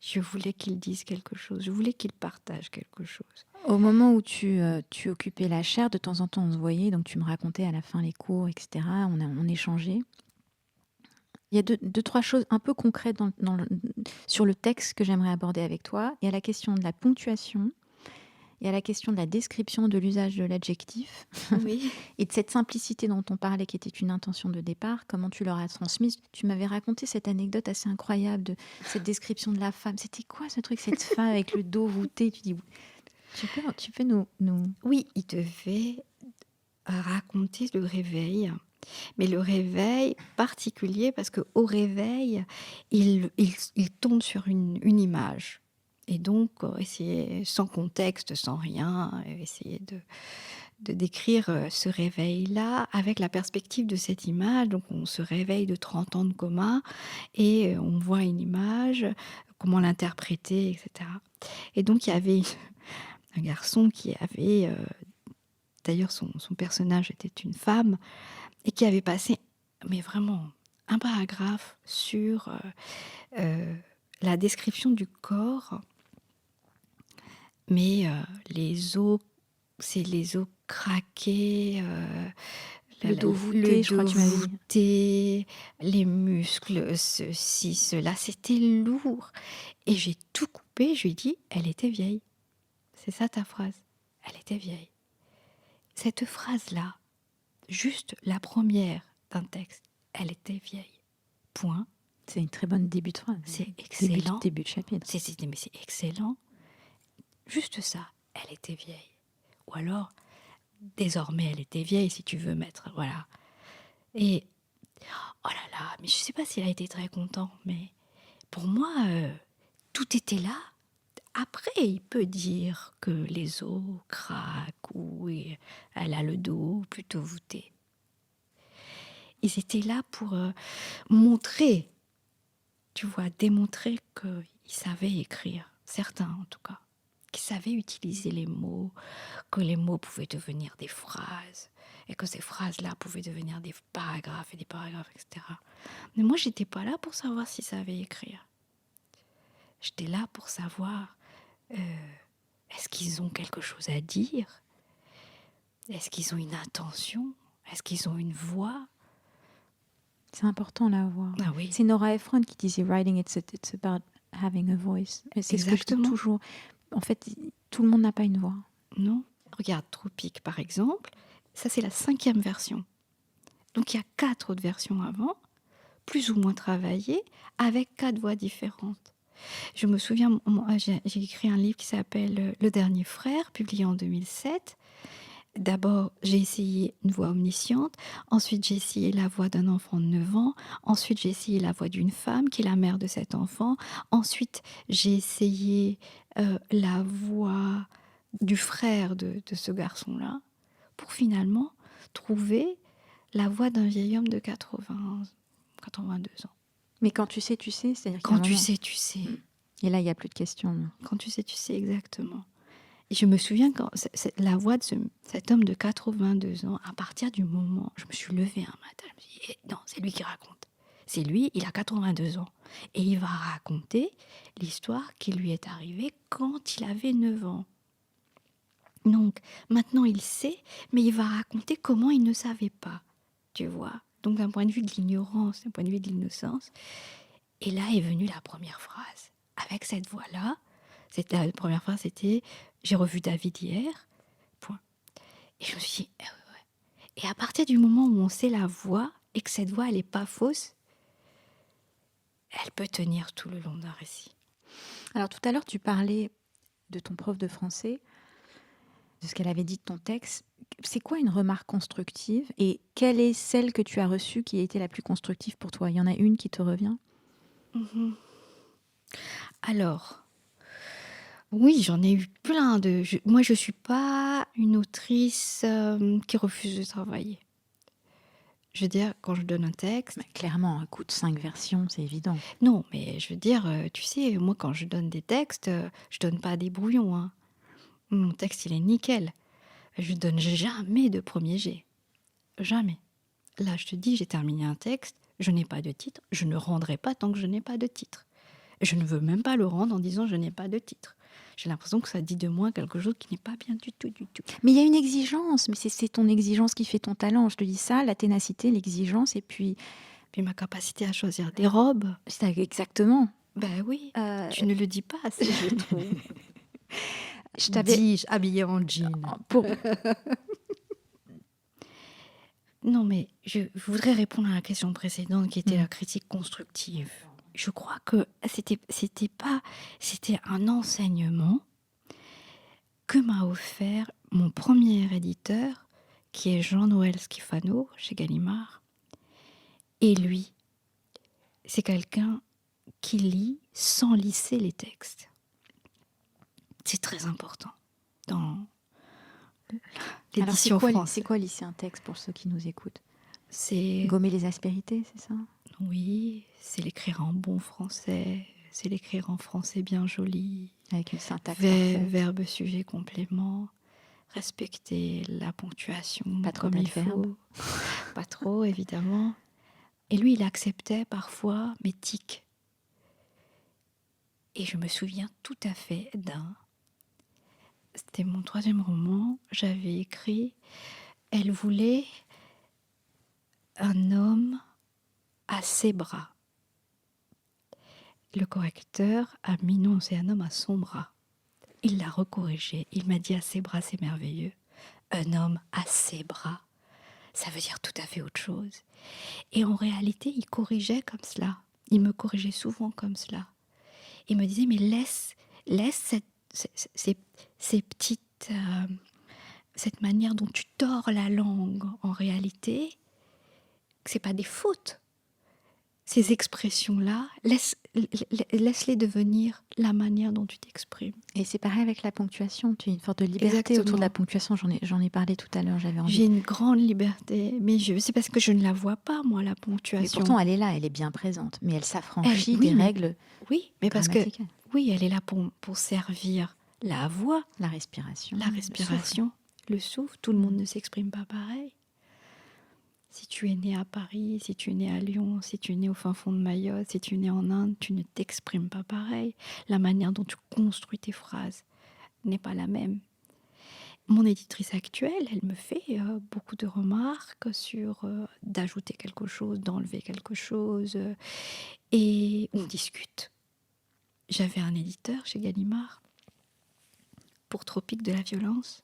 Je voulais qu'il dise quelque chose, je voulais qu'il partage quelque chose. Au moment où tu occupais la chaire, de temps en temps, on se voyait, donc tu me racontais à la fin les cours, etc. On échangeait. Il y a deux, trois choses un peu concrètes sur le texte que j'aimerais aborder avec toi. Il y a la question de la ponctuation, il y a la question de la description de l'usage de l'adjectif Oui. et de cette simplicité dont on parlait, qui était une intention de départ, comment tu leur as transmise. Tu m'avais raconté cette anecdote assez incroyable de cette description de la femme. C'était quoi ce truc, cette femme avec le dos voûté? Tu peux nous... Oui, il devait raconter le réveil. Mais le réveil particulier, parce qu'au réveil, il tombe sur une image. Et donc, essayer, sans contexte, sans rien, essayer de décrire ce réveil-là avec la perspective de cette image. Donc, on se réveille de 30 ans de coma et on voit une image, comment l'interpréter, etc. Et donc, il y avait un garçon qui avait... D'ailleurs, son personnage était une femme et qui avait passé, mais vraiment, un paragraphe sur la description du corps, mais les os, c'est les os craqués, Le dos le voûté, je crois dos que tu m'avais dit. voûté, les muscles, ceci, cela, c'était lourd. Et j'ai tout coupé, je lui ai dit, elle était vieille. C'est ça ta phrase, elle était vieille. Cette phrase-là, juste la première d'un texte, elle était vieille. Point. C'est une très bonne début de phrase. C'est excellent. Début de chapitre. Mais c'est excellent. Juste ça, elle était vieille. Ou alors, désormais, elle était vieille, si tu veux mettre. Voilà. Et, oh là là, mais je sais pas s'il a été très content, mais pour moi, tout était là. Après, il peut dire que les os craquent ou elle a le dos plutôt voûté. Ils étaient là pour montrer, tu vois, démontrer qu'ils savaient écrire, certains en tout cas, qu'ils savaient utiliser les mots, que les mots pouvaient devenir des phrases, et que ces phrases-là pouvaient devenir des paragraphes et des paragraphes, etc. Mais moi, j'étais pas là pour savoir s'ils savaient écrire. J'étais là pour savoir, est-ce qu'ils ont quelque chose à dire? Est-ce qu'ils ont une intention? Est-ce qu'ils ont une voix? C'est important la voix. Ah oui. C'est Nora Ephron qui disait writing, it's about having a voice. Et c'est ce que je dis toujours. En fait, tout le monde n'a pas une voix. Non. Regarde, Tropique, par exemple, ça c'est la 5e version. Donc il y a 4 autres versions avant, plus ou moins travaillées, avec 4 voix différentes. Je me souviens, j'ai écrit un livre qui s'appelle Le Dernier Frère, publié en 2007. D'abord, j'ai essayé une voix omnisciente, ensuite j'ai essayé la voix d'un enfant de 9 ans, ensuite j'ai essayé la voix d'une femme qui est la mère de cet enfant, ensuite j'ai essayé la voix du frère de ce garçon-là, pour finalement trouver la voix d'un vieil homme de 82 ans. Mais quand tu sais, c'est-à-dire quand tu sais, tu sais. Et là, il n'y a plus de questions. Quand tu sais exactement. Et je me souviens quand la voix de cet homme de 82 ans, à partir du moment, je me suis levée un matin, je me suis dit, non, c'est lui qui raconte. C'est lui, il a 82 ans. Et il va raconter l'histoire qui lui est arrivée quand il avait 9 ans. Donc, maintenant il sait, mais il va raconter comment il ne savait pas, tu vois. Donc, d'un point de vue de l'ignorance, d'un point de vue de l'innocence. Et là est venue la première phrase. Avec cette voix-là, la première phrase, c'était « J'ai revu David hier », point. Et je me suis dit « ouais. » Et à partir du moment où on sait la voix, et que cette voix, elle n'est pas fausse, elle peut tenir tout le long d'un récit. Alors, tout à l'heure, tu parlais de ton prof de français, de ce qu'elle avait dit de ton texte. C'est quoi une remarque constructive? Et quelle est celle que tu as reçue qui a été la plus constructive pour toi? Il y en a une qui te revient? Alors, oui, j'en ai eu plein de... Moi, je ne suis pas une autrice qui refuse de travailler. Je veux dire, quand je donne un texte... Mais clairement, un coup de 5 versions, c'est évident. Non, mais je veux dire, tu sais, moi, quand je donne des textes, je donne pas des brouillons. Hein. Mon texte, il est nickel. Je donne jamais de premier jet. Jamais. Là, je te dis, j'ai terminé un texte, je n'ai pas de titre, je ne rendrai pas tant que je n'ai pas de titre. Je ne veux même pas le rendre en disant je n'ai pas de titre. J'ai l'impression que ça dit de moi quelque chose qui n'est pas bien du tout, du tout. Mais il y a une exigence, mais c'est ton exigence qui fait ton talent. Je te dis ça, la ténacité, l'exigence, et puis Puis ma capacité à choisir des robes, c'est exactement. ben oui, Euh, tu ne le dis pas assez, je trouve. je t'avais Dis-je, habillée en jean. pour Non, mais je voudrais répondre à la question précédente qui était Mm. la critique constructive. Je crois que c'était un enseignement que m'a offert mon premier éditeur, qui est Jean-Noël Schifano, chez Gallimard. Et lui, c'est quelqu'un qui lit sans lisser les textes. C'est très important dans Alors l'édition c'est française. quoi lisser un texte pour ceux qui nous écoutent? C'est, Gommer les aspérités, c'est ça? oui, c'est l'écrire en bon français, c'est l'écrire en français bien joli, Avec une syntaxe parfaite. verbe, sujet, complément, respecter la ponctuation Pas trop comme il d'adverbes. faut, pas trop évidemment. Et lui, il acceptait parfois mes tics. Et je me souviens tout à fait c'était mon troisième roman, j'avais écrit, elle voulait un homme à ses bras. Le correcteur a mis non, c'est un homme à son bras. Il l'a recorrigé, il m'a dit à ses bras, c'est merveilleux. Un homme à ses bras, ça veut dire tout à fait autre chose. Et en réalité, il corrigeait comme cela. Il me corrigeait souvent comme cela. Il me disait, mais laisse ces petites... cette manière dont tu tords la langue, en réalité, c'est pas des fautes. Ces expressions-là, laisse-les devenir la manière dont tu t'exprimes. Et c'est pareil avec la ponctuation. Tu as une sorte de liberté autour de la ponctuation. J'en ai parlé tout à l'heure. J'avais envie. J'ai une grande liberté, mais c'est parce que je ne la vois pas, moi, la ponctuation. Mais pourtant, elle est là, elle est bien présente. Mais elle s'affranchit des règles. Oui, mais parce que oui, elle est là pour servir la voix, la respiration, le souffle. Tout le monde ne s'exprime pas pareil. Si tu es né à Paris, si tu es né à Lyon, si tu es né au fin fond de Mayotte, si tu es né en Inde, tu ne t'exprimes pas pareil. La manière dont tu construis tes phrases n'est pas la même. Mon éditrice actuelle, elle me fait beaucoup de remarques sur d'ajouter quelque chose, d'enlever quelque chose, et on discute. J'avais un éditeur chez Gallimard pour Tropique de la violence,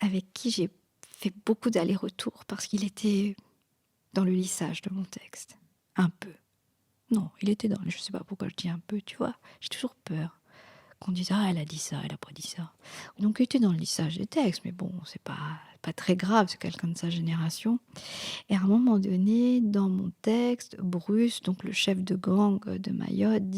avec qui j'ai fait beaucoup d'allers-retours parce qu'il était dans le lissage de mon texte. Un peu. Non, il était dans... Je sais pas pourquoi je dis un peu, tu vois. J'ai toujours peur qu'on dise « Ah, elle a dit ça, elle a pas dit ça ». Donc, il était dans le lissage des textes, mais bon, c'est pas très grave, c'est quelqu'un de sa génération. Et à un moment donné, dans mon texte, Bruce, donc le chef de gang de Mayotte,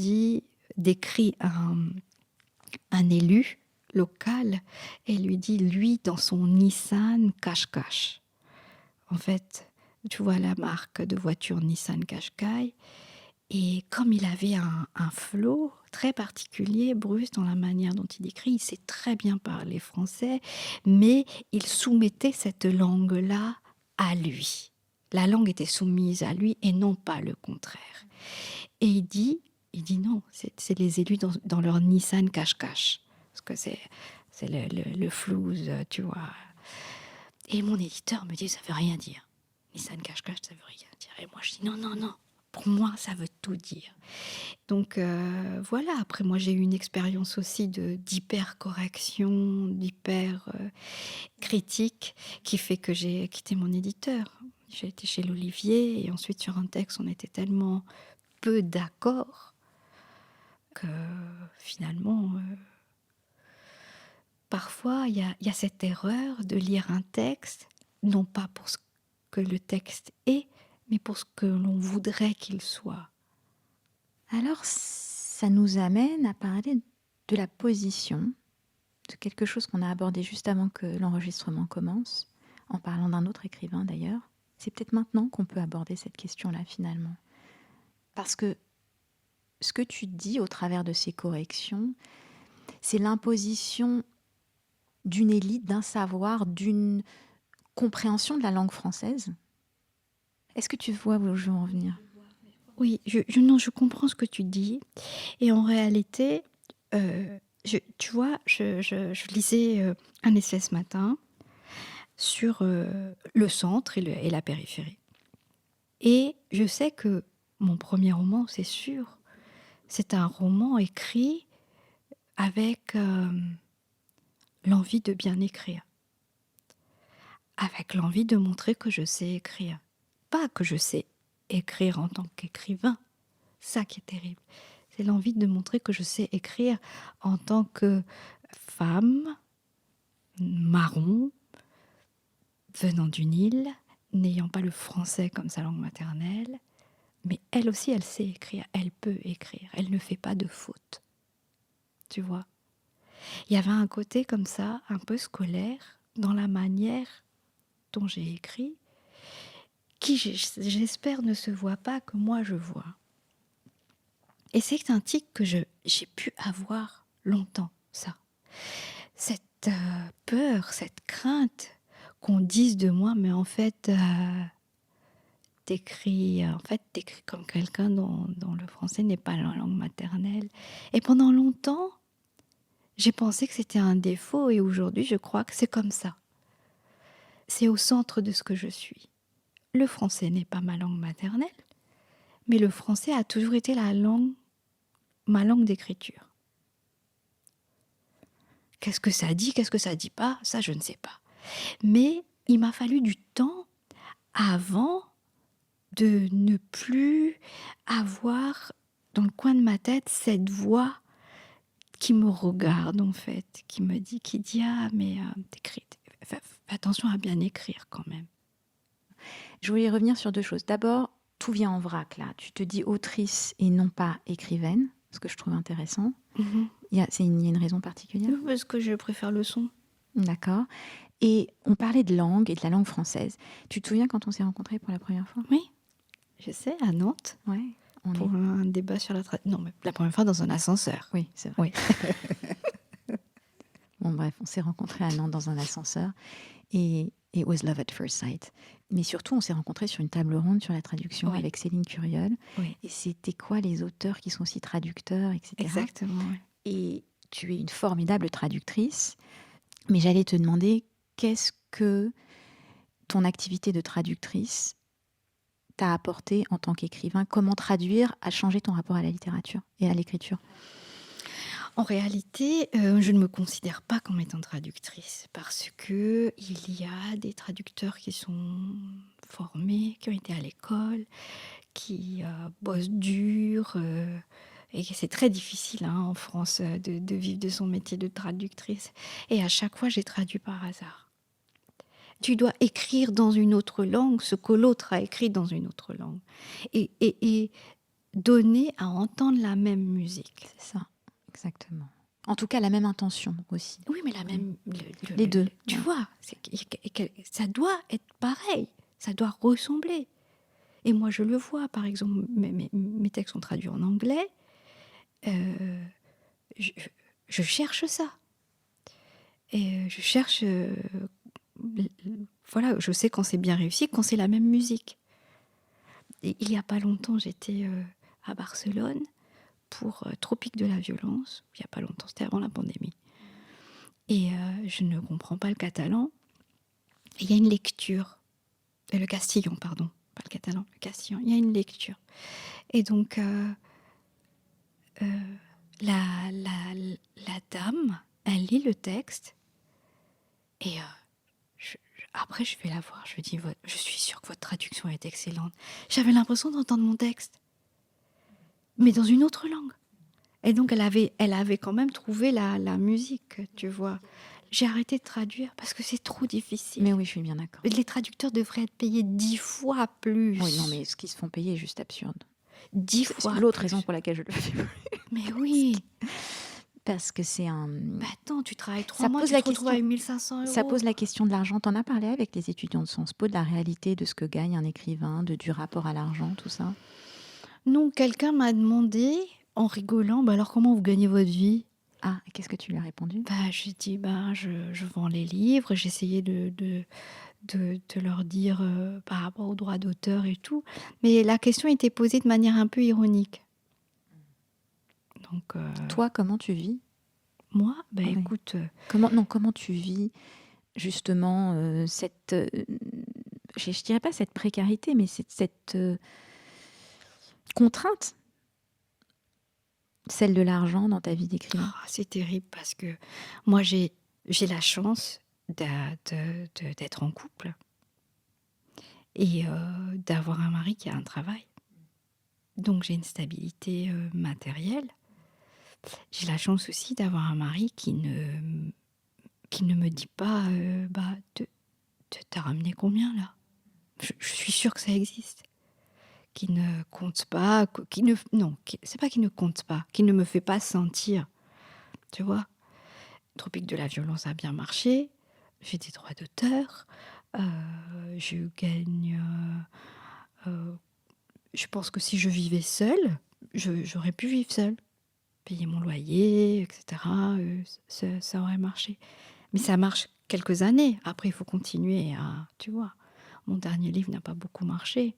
décrit un élu local et lui dit, lui, dans son Nissan Qashqai. En fait, tu vois la marque de voiture Nissan Qashqai. Et comme il avait un flow très particulier, Bruce, dans la manière dont il décrit, il sait très bien parler français, mais il soumettait cette langue-là à lui. La langue était soumise à lui et non pas le contraire. Et il dit non, c'est les élus dans leur Nissan Qashqai. Parce que c'est le flouze, tu vois. Et mon éditeur me dit, ça veut rien dire. Nissan Qashqai, ça veut rien dire. Et moi, je dis, non. Pour moi, ça veut tout dire. Donc, voilà. Après, moi, j'ai eu une expérience aussi d'hyper-correction, d'hyper-critique, qui fait que j'ai quitté mon éditeur. J'ai été chez l'Olivier, et ensuite, sur un texte, on était tellement peu d'accord que, finalement... parfois, il y a cette erreur de lire un texte, non pas pour ce que le texte est, mais pour ce que l'on voudrait qu'il soit. Alors, ça nous amène à parler de la position, de quelque chose qu'on a abordé juste avant que l'enregistrement commence, en parlant d'un autre écrivain d'ailleurs. C'est peut-être maintenant qu'on peut aborder cette question-là finalement. Parce que ce que tu dis au travers de ces corrections, c'est l'imposition d'une élite, d'un savoir, d'une compréhension de la langue française. Est-ce que tu vois où je veux en venir ? Oui, non, je comprends ce que tu dis et en réalité, tu vois, je lisais, un essai ce matin sur, le centre et la périphérie et je sais que mon premier roman, c'est sûr, c'est un roman écrit avec, l'envie de bien écrire, avec l'envie de montrer que je sais écrire. Pas que je sais écrire en tant qu'écrivain, ça qui est terrible. C'est l'envie de montrer que je sais écrire en tant que femme, marron, venant d'une île, n'ayant pas le français comme sa langue maternelle, mais elle aussi, elle sait écrire, elle peut écrire, elle ne fait pas de fautes, tu vois. Il y avait un côté comme ça, un peu scolaire, dans la manière dont j'ai écrit, qui j'espère ne se voit pas que moi je vois. Et c'est un tic que j'ai pu avoir longtemps, ça. Cette peur, cette crainte qu'on dise de moi, mais en fait, t'écris comme quelqu'un dont le français n'est pas la langue maternelle. Et pendant longtemps, j'ai pensé que c'était un défaut et aujourd'hui, je crois que c'est comme ça. C'est au centre de ce que je suis. Le français n'est pas ma langue maternelle, mais le français a toujours été ma langue d'écriture. Qu'est-ce que ça dit, qu'est-ce que ça dit pas, ça je ne sais pas. Mais il m'a fallu du temps avant de ne plus avoir dans le coin de ma tête cette voix qui me regarde en fait, qui dit ah mais t'écris, fais attention à bien écrire quand même. Je voulais revenir sur deux choses. D'abord, tout vient en vrac là. Tu te dis autrice et non pas écrivaine, ce que je trouve intéressant. Mhm. Il y a une raison particulière? Parce que je préfère le son. D'accord. Et on parlait de langue et de la langue française. Tu te souviens quand on s'est rencontrés pour la première fois? Oui, je sais, à Nantes, Ouais. pour un débat sur non, mais la première fois dans un ascenseur. Oui, c'est vrai. Oui. Bon, bref, on s'est rencontrés à Nantes dans un ascenseur et it was love at first sight. Mais surtout, on s'est rencontrés sur une table ronde sur la traduction Oui. avec Céline Curiol. Oui. Et c'était quoi les auteurs qui sont aussi traducteurs, etc. Exactement. Oui. Et tu es une formidable traductrice. Mais j'allais te demander, qu'est-ce que ton activité de traductrice t'a apporté en tant qu'écrivain? Comment traduire a changé ton rapport à la littérature et à l'écriture? En réalité, je ne me considère pas comme étant traductrice parce que il y a des traducteurs qui sont formés, qui ont été à l'école, qui bossent dur, et c'est très difficile hein, en France de vivre de son métier de traductrice. Et à chaque fois, j'ai traduit par hasard. Tu dois écrire dans une autre langue ce que l'autre a écrit dans une autre langue. Et donner à entendre la même musique. C'est ça, exactement. En tout cas, la même intention aussi. Oui, mais la même... Les deux. Tu vois, ça doit être pareil. Ça doit ressembler. Et moi, je le vois, par exemple, mes textes sont traduits en anglais. Je cherche ça. Et je cherche... voilà, je sais quand c'est bien réussi, quand c'est la même musique. Et il n'y a pas longtemps, j'étais à Barcelone pour Tropique de la violence. Il n'y a pas longtemps, c'était avant la pandémie. Et je ne comprends pas le catalan. Et il y a une lecture. Le castillon, pardon. Pas le catalan, le castillon. Il y a une lecture. Et donc, la dame, elle lit le texte. Et après, je vais la voir. Je dis, je suis sûre que votre traduction est excellente. J'avais l'impression d'entendre mon texte. Mais dans une autre langue. Et donc, elle avait quand même trouvé la musique, tu vois. J'ai arrêté de traduire parce que c'est trop difficile. Mais oui, je suis bien d'accord. Les traducteurs devraient être payés 10 fois plus. Oui, non, mais ce qu'ils se font payer est juste absurde. 10 fois C'est l'autre plus. raison pour laquelle je le fais. Mais oui. Parce que c'est un... Bah attends, tu travailles 3 mois, tu te retrouves avec 1500 €. Ça pose la question de l'argent. T'en as parlé avec les étudiants de Sciences Po, de la réalité de ce que gagne un écrivain, du rapport à l'argent, tout ça? Non, quelqu'un m'a demandé, en rigolant, bah alors comment vous gagnez votre vie? Ah, et qu'est-ce que tu lui as répondu? Bah j'ai dit, bah je vends les livres, j'essayais de de leur dire, par rapport aux droits d'auteur et tout. Mais la question était posée de manière un peu ironique. Donc, Toi, comment tu vis? moi, bah, Oui. écoute, Comment tu vis justement cette, je dirais pas cette précarité, mais cette contrainte, celle de l'argent dans ta vie d'écrivain? c'est terrible parce que moi, j'ai la chance d'être en couple et d'avoir un mari qui a un travail. Donc j'ai une stabilité, matérielle. J'ai la chance aussi d'avoir un mari qui ne me dit pas, «Bah, te tu ramené combien là?» Je suis sûre que ça existe. Qui ne compte pas, que qui ne non, qui c'est pas qu'il ne compte pas, qui ne me fait pas sentir, tu vois? Tropique de la violence a bien marché, j'ai des droits d'auteur, je gagne, je pense que si je vivais seule, j'aurais pu vivre seule, payer mon loyer et cetera, ça aurait marché. Mais ça marche quelques années, après il faut continuer à tu vois? Mon dernier livre n'a pas beaucoup marché,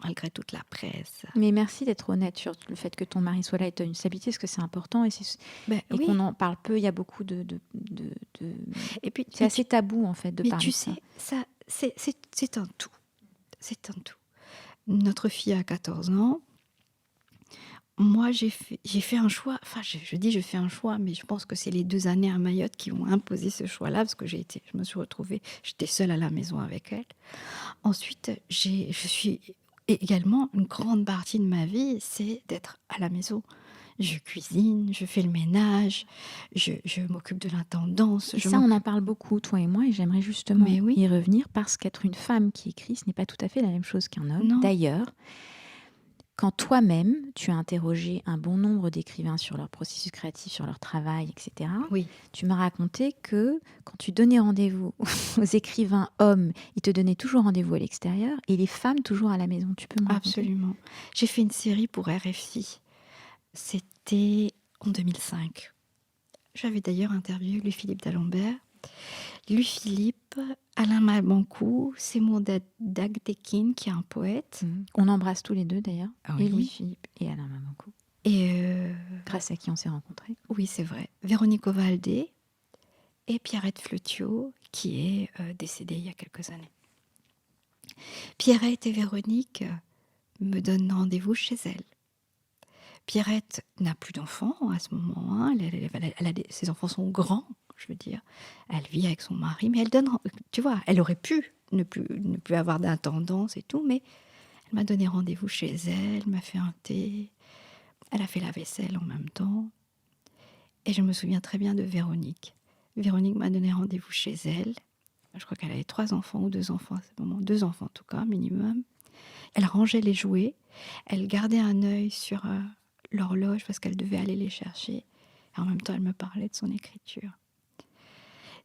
malgré toute la presse. Mais merci d'être honnête sur le fait que ton mari soit là et tu as une stabilité, parce que c'est important Ben et qu'on oui, en parle peu. Il y a beaucoup de et puis c'est assez tabou en fait de mais parler tu de ça. sais, ça c'est un tout, c'est un tout. Notre fille a 14 ans. Moi, j'ai fait un choix, enfin, je dis: «Je fais un choix», mais je pense que c'est les 2 années à Mayotte qui ont imposé ce choix-là, parce que je me suis retrouvée j'étais seule à la maison avec elle. Ensuite, je suis également une grande partie de ma vie, c'est d'être à la maison. Je cuisine, je fais le ménage, je m'occupe de l'intendance, Et je ça, on en m'occupe parle beaucoup, toi et moi, et j'aimerais justement mais oui, y revenir parce qu'être une femme qui écrit, ce n'est pas tout à fait la même chose qu'un homme. non, D'ailleurs, quand toi-même, tu as interrogé un bon nombre d'écrivains sur leur processus créatif, sur leur travail, etc., oui, tu m'as raconté que quand tu donnais rendez-vous aux écrivains hommes, ils te donnaient toujours rendez-vous à l'extérieur et les femmes toujours à la maison. Tu peux me raconter? absolument. J'ai fait une série pour RFI, c'était en 2005. J'avais d'ailleurs interviewé Louis-Philippe d'Alembert. Louis-Philippe, Alain Mabanckou, Seymour Dagdekin, qui est un poète. On embrasse tous les deux d'ailleurs, Ah et oui. Louis-Philippe et Alain Mabankou, Et grâce à qui on s'est rencontrés. oui, c'est vrai. Véronique Ovaldé et Pierrette Fleutiot, qui est décédée il y a quelques années. Pierrette et Véronique me donnent rendez-vous chez elles. Pierrette n'a plus d'enfants à ce moment. Hein. Ses enfants sont grands, je veux dire. Elle vit avec son mari, mais elle donne. Tu vois, elle aurait pu ne plus avoir d'intendance et tout, mais elle m'a donné rendez-vous chez elle, m'a fait un thé. Elle a fait la vaisselle en même temps. Et je me souviens très bien de Véronique. Véronique m'a donné rendez-vous chez elle. Je crois qu'elle avait 3 enfants ou 2 enfants à ce moment. 2 enfants en tout cas, minimum. Elle rangeait les jouets. Elle gardait un œil sur l'horloge parce qu'elle devait aller les chercher. Et en même temps, elle me parlait de son écriture.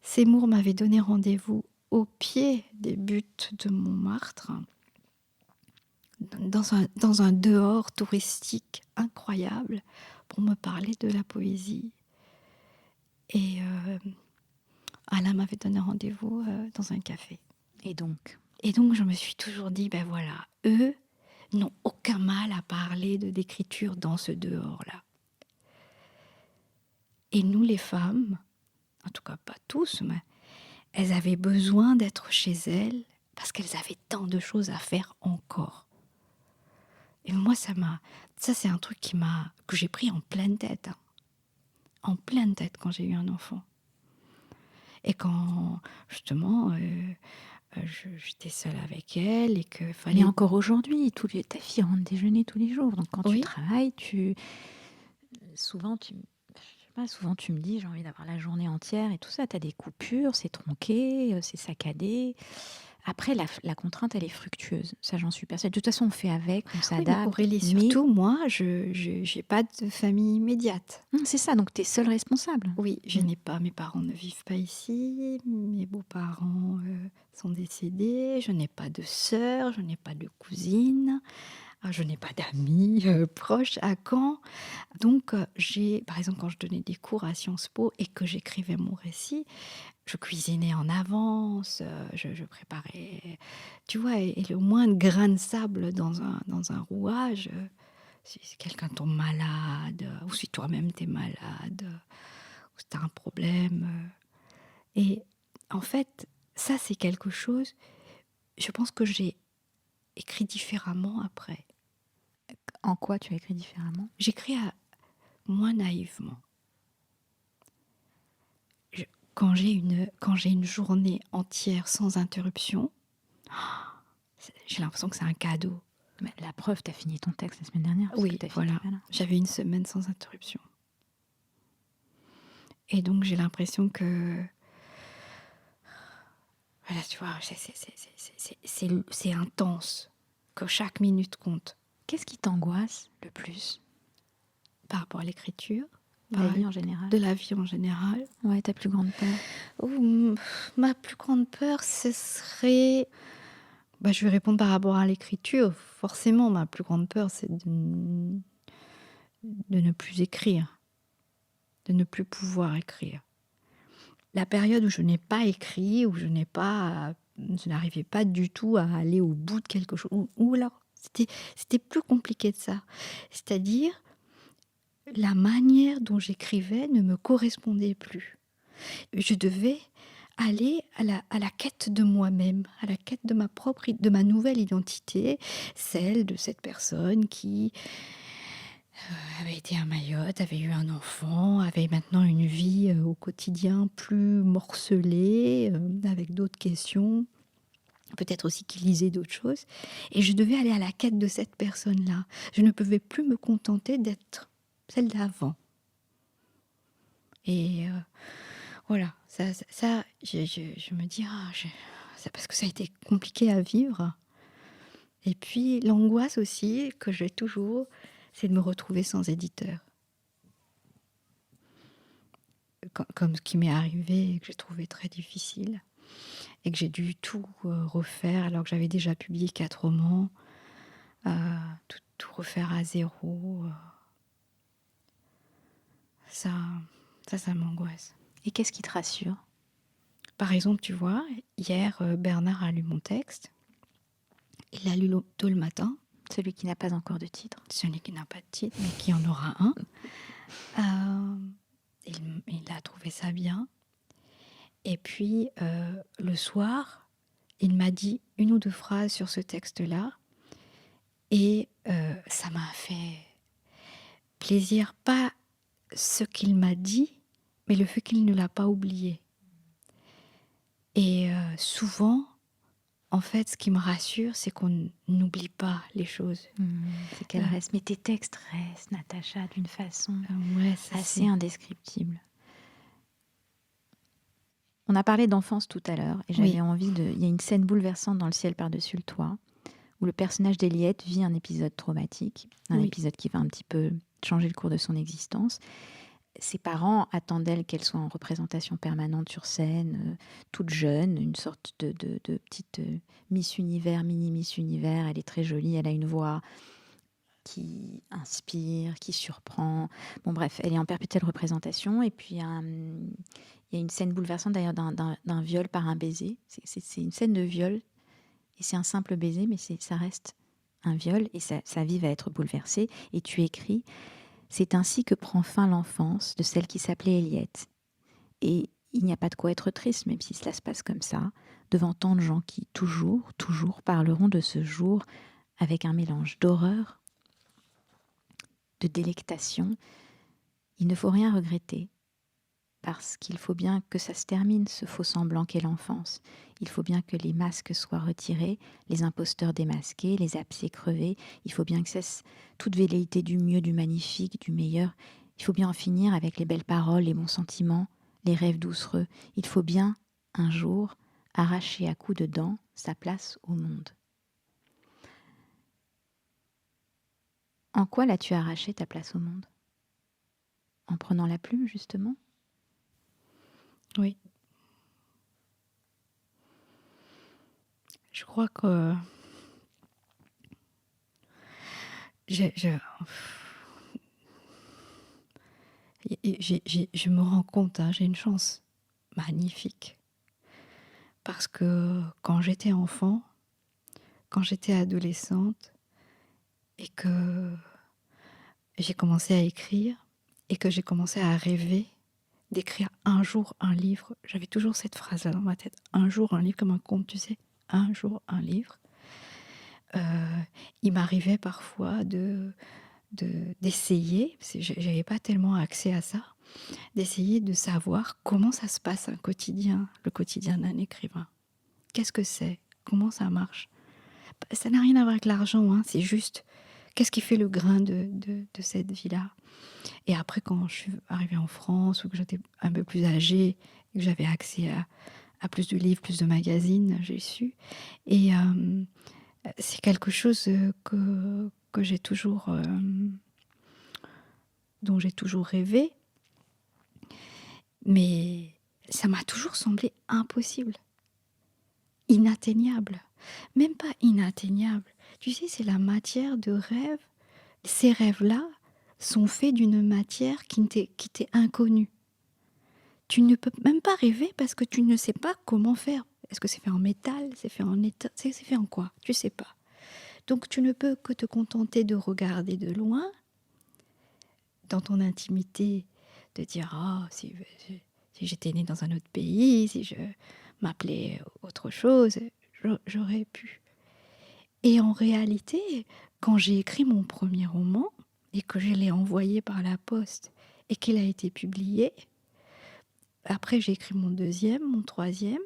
Seymour m'avait donné rendez-vous au pied des buttes de Montmartre, dans un dehors touristique incroyable, pour me parler de la poésie. Et Alain m'avait donné rendez-vous dans un café. Et donc, je me suis toujours dit, ben voilà, eux n'ont aucun mal à parler d'écriture dans ce dehors-là. Et nous, les femmes, en tout cas pas tous, mais elles avaient besoin d'être chez elles parce qu'elles avaient tant de choses à faire encore. Et moi, ça c'est un truc que j'ai pris en pleine tête. Hein. En pleine tête quand j'ai eu un enfant. Et quand, justement, j'étais seule avec elle et que Mais fallait... encore aujourd'hui, ta fille rentre déjeuner tous les jours. Donc quand tu Oui, travailles, souvent je sais pas, souvent tu me dis j'ai envie d'avoir la journée entière et tout ça. Tu as des coupures, c'est tronqué, c'est saccadé. Après, la contrainte, elle est fructueuse. Ça, j'en suis persuadée. De toute façon, on fait avec, on oui, mais s'adapte. Aurélie, Mais surtout, moi, je n'ai pas de famille immédiate. c'est ça, donc tu es seule responsable. Oui, je n'ai pas, mes parents ne vivent pas ici, mes beaux-parents sont décédés, je n'ai pas de sœur, je n'ai pas de cousine, je n'ai pas d'amis proches à Caen. Donc, par exemple, quand je donnais des cours à Sciences Po et que j'écrivais mon récit, je cuisinais en avance, je préparais, tu vois? Et le moindre grain de sable dans un rouage, si quelqu'un tombe malade, ou si toi-même tu es malade, ou si tu as un problème, et en fait, ça, c'est quelque chose, je pense que j'ai écrit différemment après. En quoi tu as écrit différemment? J'écris moins naïvement. Je quand j'ai une journée entière sans interruption, j'ai l'impression que c'est un cadeau. Mais la preuve, tu as fini ton texte la semaine dernière parce que Oui, ta fille voilà, était pas là. j'avais une semaine sans interruption et donc j'ai l'impression que, voilà, tu vois, c'est intense, que chaque minute compte Qu'est-ce qui t'angoisse le plus? par rapport à l'écriture, La vie en général? de la vie en général. Ouais, ta plus grande peur? Ma plus grande peur, ce serait, bah, je vais répondre par rapport à l'écriture. Forcément, ma plus grande peur, c'est de ne plus écrire, de ne plus pouvoir écrire. La période où je n'ai pas écrit, où je n'arrivais pas du tout à aller au bout de quelque chose, ou alors c'était plus compliqué de ça. C'est-à-dire, la manière dont j'écrivais ne me correspondait plus. Je devais aller à la quête de moi-même, à la quête de ma nouvelle identité, celle de cette personne qui avait été à Mayotte, avait eu un enfant, avait maintenant une vie au quotidien plus morcelée, avec d'autres questions, peut-être aussi qui lisait d'autres choses. Et je devais aller à la quête de cette personne-là. Je ne pouvais plus me contenter d'être celle d'avant. Et voilà, je me dis, c'est parce que ça a été compliqué à vivre. Et puis l'angoisse aussi que j'ai toujours, c'est de me retrouver sans éditeur. Comme ce qui m'est arrivé et que j'ai trouvé très difficile. Et que j'ai dû tout refaire alors que j'avais déjà publié 4 romans. Tout refaire à zéro. Ça, ça m'angoisse. Et qu'est-ce qui te rassure? Par exemple, tu vois, hier, Bernard a lu mon texte. Il l'a lu tôt le matin. Celui qui n'a pas encore de titre. Celui qui n'a pas de titre, mais qui en aura un. Il a trouvé ça bien. Et puis, le soir, il m'a dit 1 ou 2 phrases sur ce texte-là. Et ça m'a fait plaisir, pas ce qu'il m'a dit, mais le fait qu'il ne l'a pas oublié. Et souvent, en fait, ce qui me rassure, c'est qu'on n'oublie pas les choses. C'est qu'elle reste. Mais tes textes restent, Natacha, d'une façon Ouais, assez indescriptible. On a parlé d'enfance tout à l'heure, et j'avais envie de... Il y a une scène bouleversante dans Le ciel par-dessus le toit, où le personnage d'Eliette vit un épisode traumatique, un épisode qui va un petit peu changer le cours de son existence. Ses parents attendent d'elle qu'elle soit en représentation permanente sur scène, toute jeune, une sorte de petite Miss Univers, mini Miss Univers. Elle est très jolie, elle a une voix qui inspire, qui surprend. Bon bref, elle est en perpétuelle représentation. Et puis il y a une scène bouleversante d'ailleurs d'un viol par un baiser. C'est une scène de viol, et c'est un simple baiser, mais ça reste un viol, et sa vie va être bouleversée. Et tu écris: c'est ainsi que prend fin l'enfance de celle qui s'appelait Eliette. Et il n'y a pas de quoi être triste, même si cela se passe comme ça, devant tant de gens qui, toujours parleront de ce jour avec un mélange d'horreur, de délectation. Il ne faut rien regretter, parce qu'il faut bien que ça se termine, ce faux semblant qu'est l'enfance. Il faut bien que les masques soient retirés, les imposteurs démasqués, les abcès crevés. Il faut bien que cesse toute velléité du mieux, du magnifique, du meilleur. Il faut bien en finir avec les belles paroles, les bons sentiments, les rêves doucereux. Il faut bien, un jour, arracher à coups de dents sa place au monde. En quoi l'as-tu arraché ta place au monde? En prenant la plume, justement? Oui. Je crois que je me rends compte, j'ai une chance magnifique. Parce que quand j'étais enfant, quand j'étais adolescente et que j'ai commencé à écrire et que j'ai commencé à rêver d'écrire un jour un livre, j'avais toujours cette phrase-là dans ma tête, un jour un livre, comme un conte, tu sais, un jour un livre. Il m'arrivait parfois d'essayer, parce que j'avais pas tellement accès à ça, d'essayer de savoir comment ça se passe un quotidien, le quotidien d'un écrivain. Qu'est-ce que c'est? Comment ça marche? Ça n'a rien à voir avec l'argent, hein, c'est juste qu'est-ce qui fait le grain de cette vie-là. Et après, quand je suis arrivée en France, ou que j'étais un peu plus âgée, et que j'avais accès à plus de livres, plus de magazines, j'ai su. Et c'est quelque chose que j'ai toujours, dont j'ai toujours rêvé, mais ça m'a toujours semblé impossible, inatteignable. Même pas inatteignable. Tu sais, c'est la matière de rêve. Ces rêves-là sont faits d'une matière qui t'est inconnue. Tu ne peux même pas rêver parce que tu ne sais pas comment faire. Est-ce que c'est fait en métal? C'est fait en étain? C'est fait en quoi? Tu sais pas. Donc tu ne peux que te contenter de regarder de loin, dans ton intimité, de dire « Oh, si j'étais née dans un autre pays, si je m'appelais autre chose, j'aurais pu. » Et en réalité, quand j'ai écrit mon premier roman et que je l'ai envoyé par la poste et qu'il a été publié, après j'ai écrit mon deuxième, mon troisième,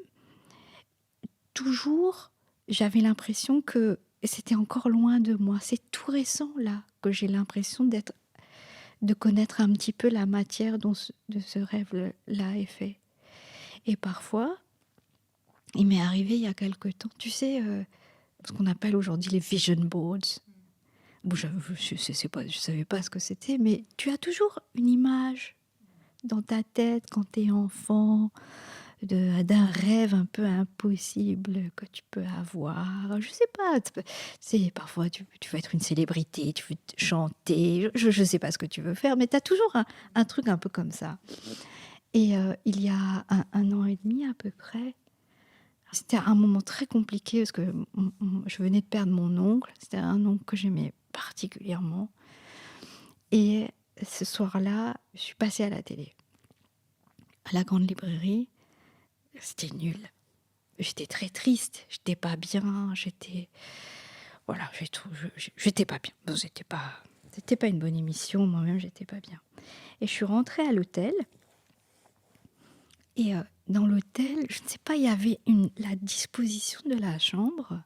toujours j'avais l'impression que c'était encore loin de moi. C'est tout récent là que j'ai l'impression de connaître un petit peu la matière de ce rêve-là est fait. Et parfois, il m'est arrivé il y a quelque temps, tu sais, ce qu'on appelle aujourd'hui les vision boards. Bon, je ne savais pas ce que c'était, mais tu as toujours une image dans ta tête quand tu es enfant, d'un rêve un peu impossible que tu peux avoir. Je sais pas, parfois tu veux être une célébrité, tu veux chanter, je sais pas ce que tu veux faire, mais tu as toujours un truc un peu comme ça. Et il y a un an et demi à peu près, c'était un moment très compliqué parce que je venais de perdre mon oncle. C'était un oncle que j'aimais particulièrement. Et ce soir-là, je suis passée à la télé, à la grande librairie. C'était nul. J'étais très triste. J'étais pas bien. Voilà, j'étais pas bien. Bon, c'était pas une bonne émission. Moi-même, j'étais pas bien. Et je suis rentrée à l'hôtel. Et dans l'hôtel, je ne sais pas, il y avait la disposition de la chambre.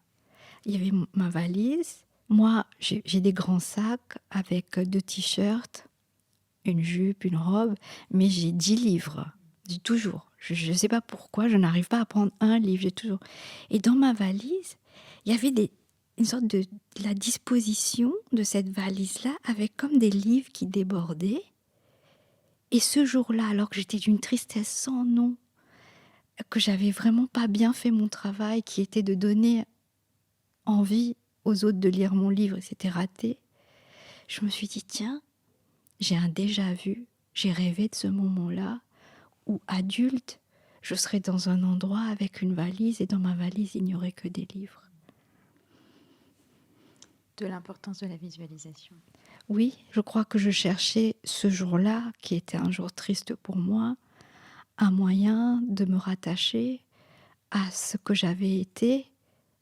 Il y avait ma valise. Moi, j'ai des grands sacs avec 2 t-shirts, une jupe, une robe, mais j'ai 10 livres. J'ai toujours. Je ne sais pas pourquoi, je n'arrive pas à prendre un livre. J'ai toujours. Et dans ma valise, il y avait une sorte de la disposition de cette valise-là avec comme des livres qui débordaient. Et ce jour-là, alors que j'étais d'une tristesse sans nom, que j'avais vraiment pas bien fait mon travail, qui était de donner envie aux autres de lire mon livre, et c'était raté, je me suis dit, tiens, j'ai un déjà-vu, j'ai rêvé de ce moment-là où, adulte, je serais dans un endroit avec une valise et dans ma valise, il n'y aurait que des livres. De l'importance de la visualisation. Oui, je crois que je cherchais ce jour-là, qui était un jour triste pour moi, un moyen de me rattacher à ce que j'avais été,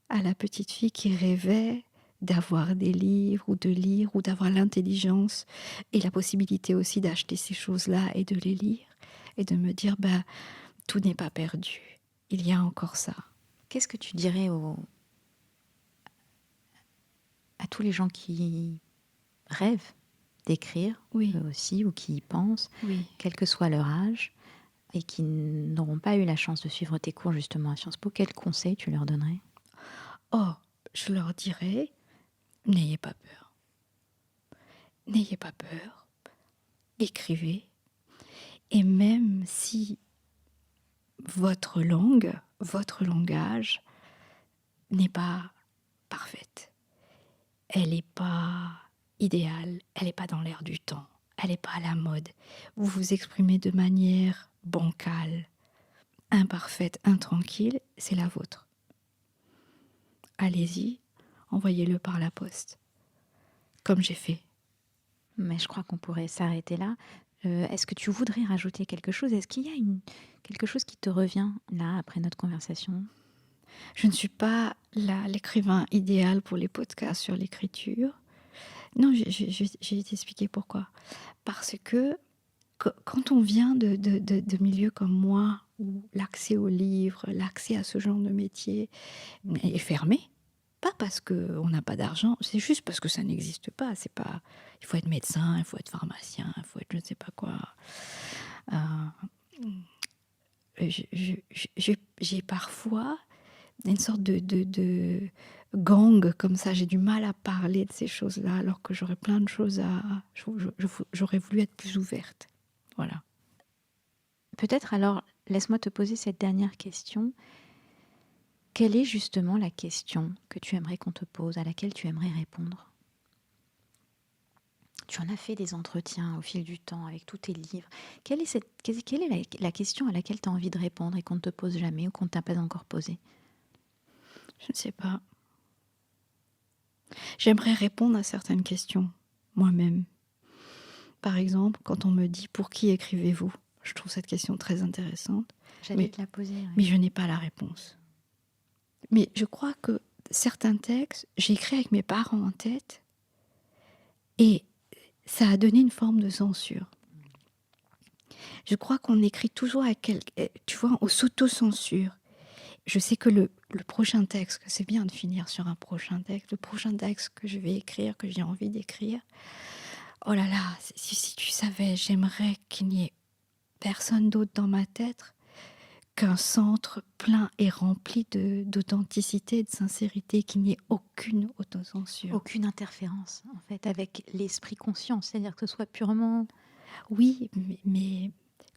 à la petite fille qui rêvait d'avoir des livres ou de lire ou d'avoir l'intelligence et la possibilité aussi d'acheter ces choses-là et de les lire et de me dire tout n'est pas perdu, il y a encore ça. Qu'est-ce que tu dirais à tous les gens qui rêvent d'écrire, Oui. eux aussi, ou qui y pensent, Oui. quel que soit leur âge, et qui n'auront pas eu la chance de suivre tes cours justement à Sciences Po, quels conseils tu leur donnerais? Oh, je leur dirais, n'ayez pas peur. N'ayez pas peur. Écrivez. Et même si votre langue, votre langage n'est pas parfaite, elle n'est pas idéale, elle n'est pas dans l'air du temps, elle n'est pas à la mode. Vous vous exprimez de manière bancale. imparfaite, intranquille, c'est la vôtre. Allez-y, envoyez-le par la poste, comme j'ai fait. Mais je crois qu'on pourrait s'arrêter là. Est-ce que tu voudrais rajouter quelque chose? Est-ce qu'il y a quelque chose qui te revient là après notre conversation? Je ne suis pas l'écrivain idéal pour les podcasts sur l'écriture. Non, je vais t'expliquer pourquoi. Parce que quand on vient de milieux comme moi, où l'accès aux livres, l'accès à ce genre de métier est fermé, pas parce qu'on n'a pas d'argent, c'est juste parce que ça n'existe pas. C'est pas, il faut être médecin, il faut être pharmacien, il faut être je ne sais pas quoi. Euh, j'ai parfois une sorte de gang comme ça. J'ai du mal à parler de ces choses-là, alors que j'aurais plein de choses à... J'aurais voulu être plus ouverte. Voilà. Peut-être alors, laisse-moi te poser cette dernière question. Quelle est justement la question que tu aimerais qu'on te pose, à laquelle tu aimerais répondre? Tu en as fait des entretiens au fil du temps avec tous tes livres. Quelle est la question à laquelle tu as envie de répondre et qu'on ne te pose jamais ou qu'on ne t'a pas encore posée? Je ne sais pas. J'aimerais répondre à certaines questions, moi-même. Par exemple, quand on me dit « Pour qui écrivez-vous » Je trouve cette question très intéressante. J'allais te la poser. Ouais. Mais je n'ai pas la réponse. Mais je crois que certains textes, j'ai écrit avec mes parents en tête et ça a donné une forme de censure. Je crois qu'on écrit toujours avec tu vois, on s'auto-censure. Je sais que le prochain texte, que c'est bien de finir sur un prochain texte, le prochain texte que je vais écrire, que j'ai envie d'écrire, oh là là, si tu savais, j'aimerais qu'il n'y ait personne d'autre dans ma tête qu'un centre plein et rempli d'authenticité, de sincérité, qu'il n'y ait aucune autocensure. Aucune interférence, en fait, avec l'esprit conscient, c'est-à-dire que ce soit purement... Oui, mais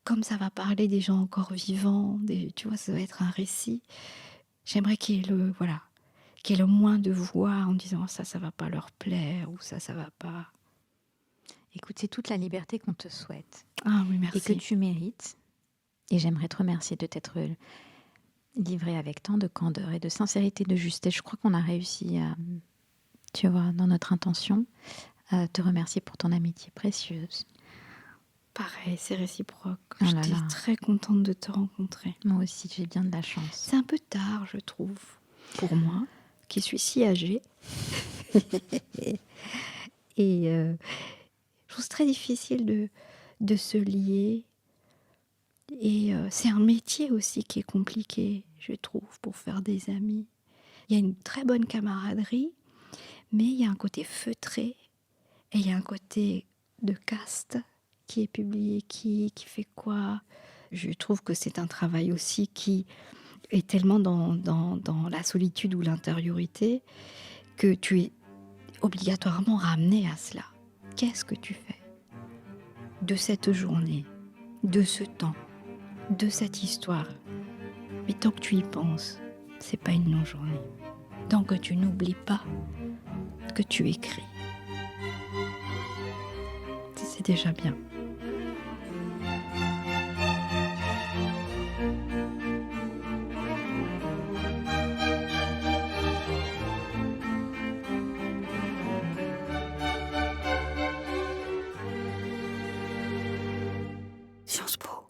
comme ça va parler des gens encore vivants, tu vois, ça va être un récit, j'aimerais qu'il y ait qu'il y ait le moins de voix en disant ça va pas leur plaire, ou ça va pas... Écoute, c'est toute la liberté qu'on te souhaite. Ah oui, merci. Et que tu mérites. Et j'aimerais te remercier de t'être livré avec tant de candeur et de sincérité, de justesse. Je crois qu'on a réussi, tu vois, dans notre intention, à te remercier pour ton amitié précieuse. Pareil, c'est réciproque. Oh J'étais très contente de te rencontrer. Moi aussi, j'ai bien de la chance. C'est un peu tard, je trouve, pour moi, qui suis si âgée. Et je trouve c'est très difficile de se lier. Et c'est un métier aussi qui est compliqué, je trouve, pour faire des amis. Il y a une très bonne camaraderie, mais il y a un côté feutré et il y a un côté de caste qui est publié, qui fait quoi. Je trouve que c'est un travail aussi qui est tellement dans la solitude ou l'intériorité que tu es obligatoirement ramené à cela. Qu'est-ce que tu fais de cette journée, de ce temps, de cette histoire? Mais tant que tu y penses, c'est pas une non-journée. Tant que tu n'oublies pas que tu écris, c'est déjà bien. Sciences Po.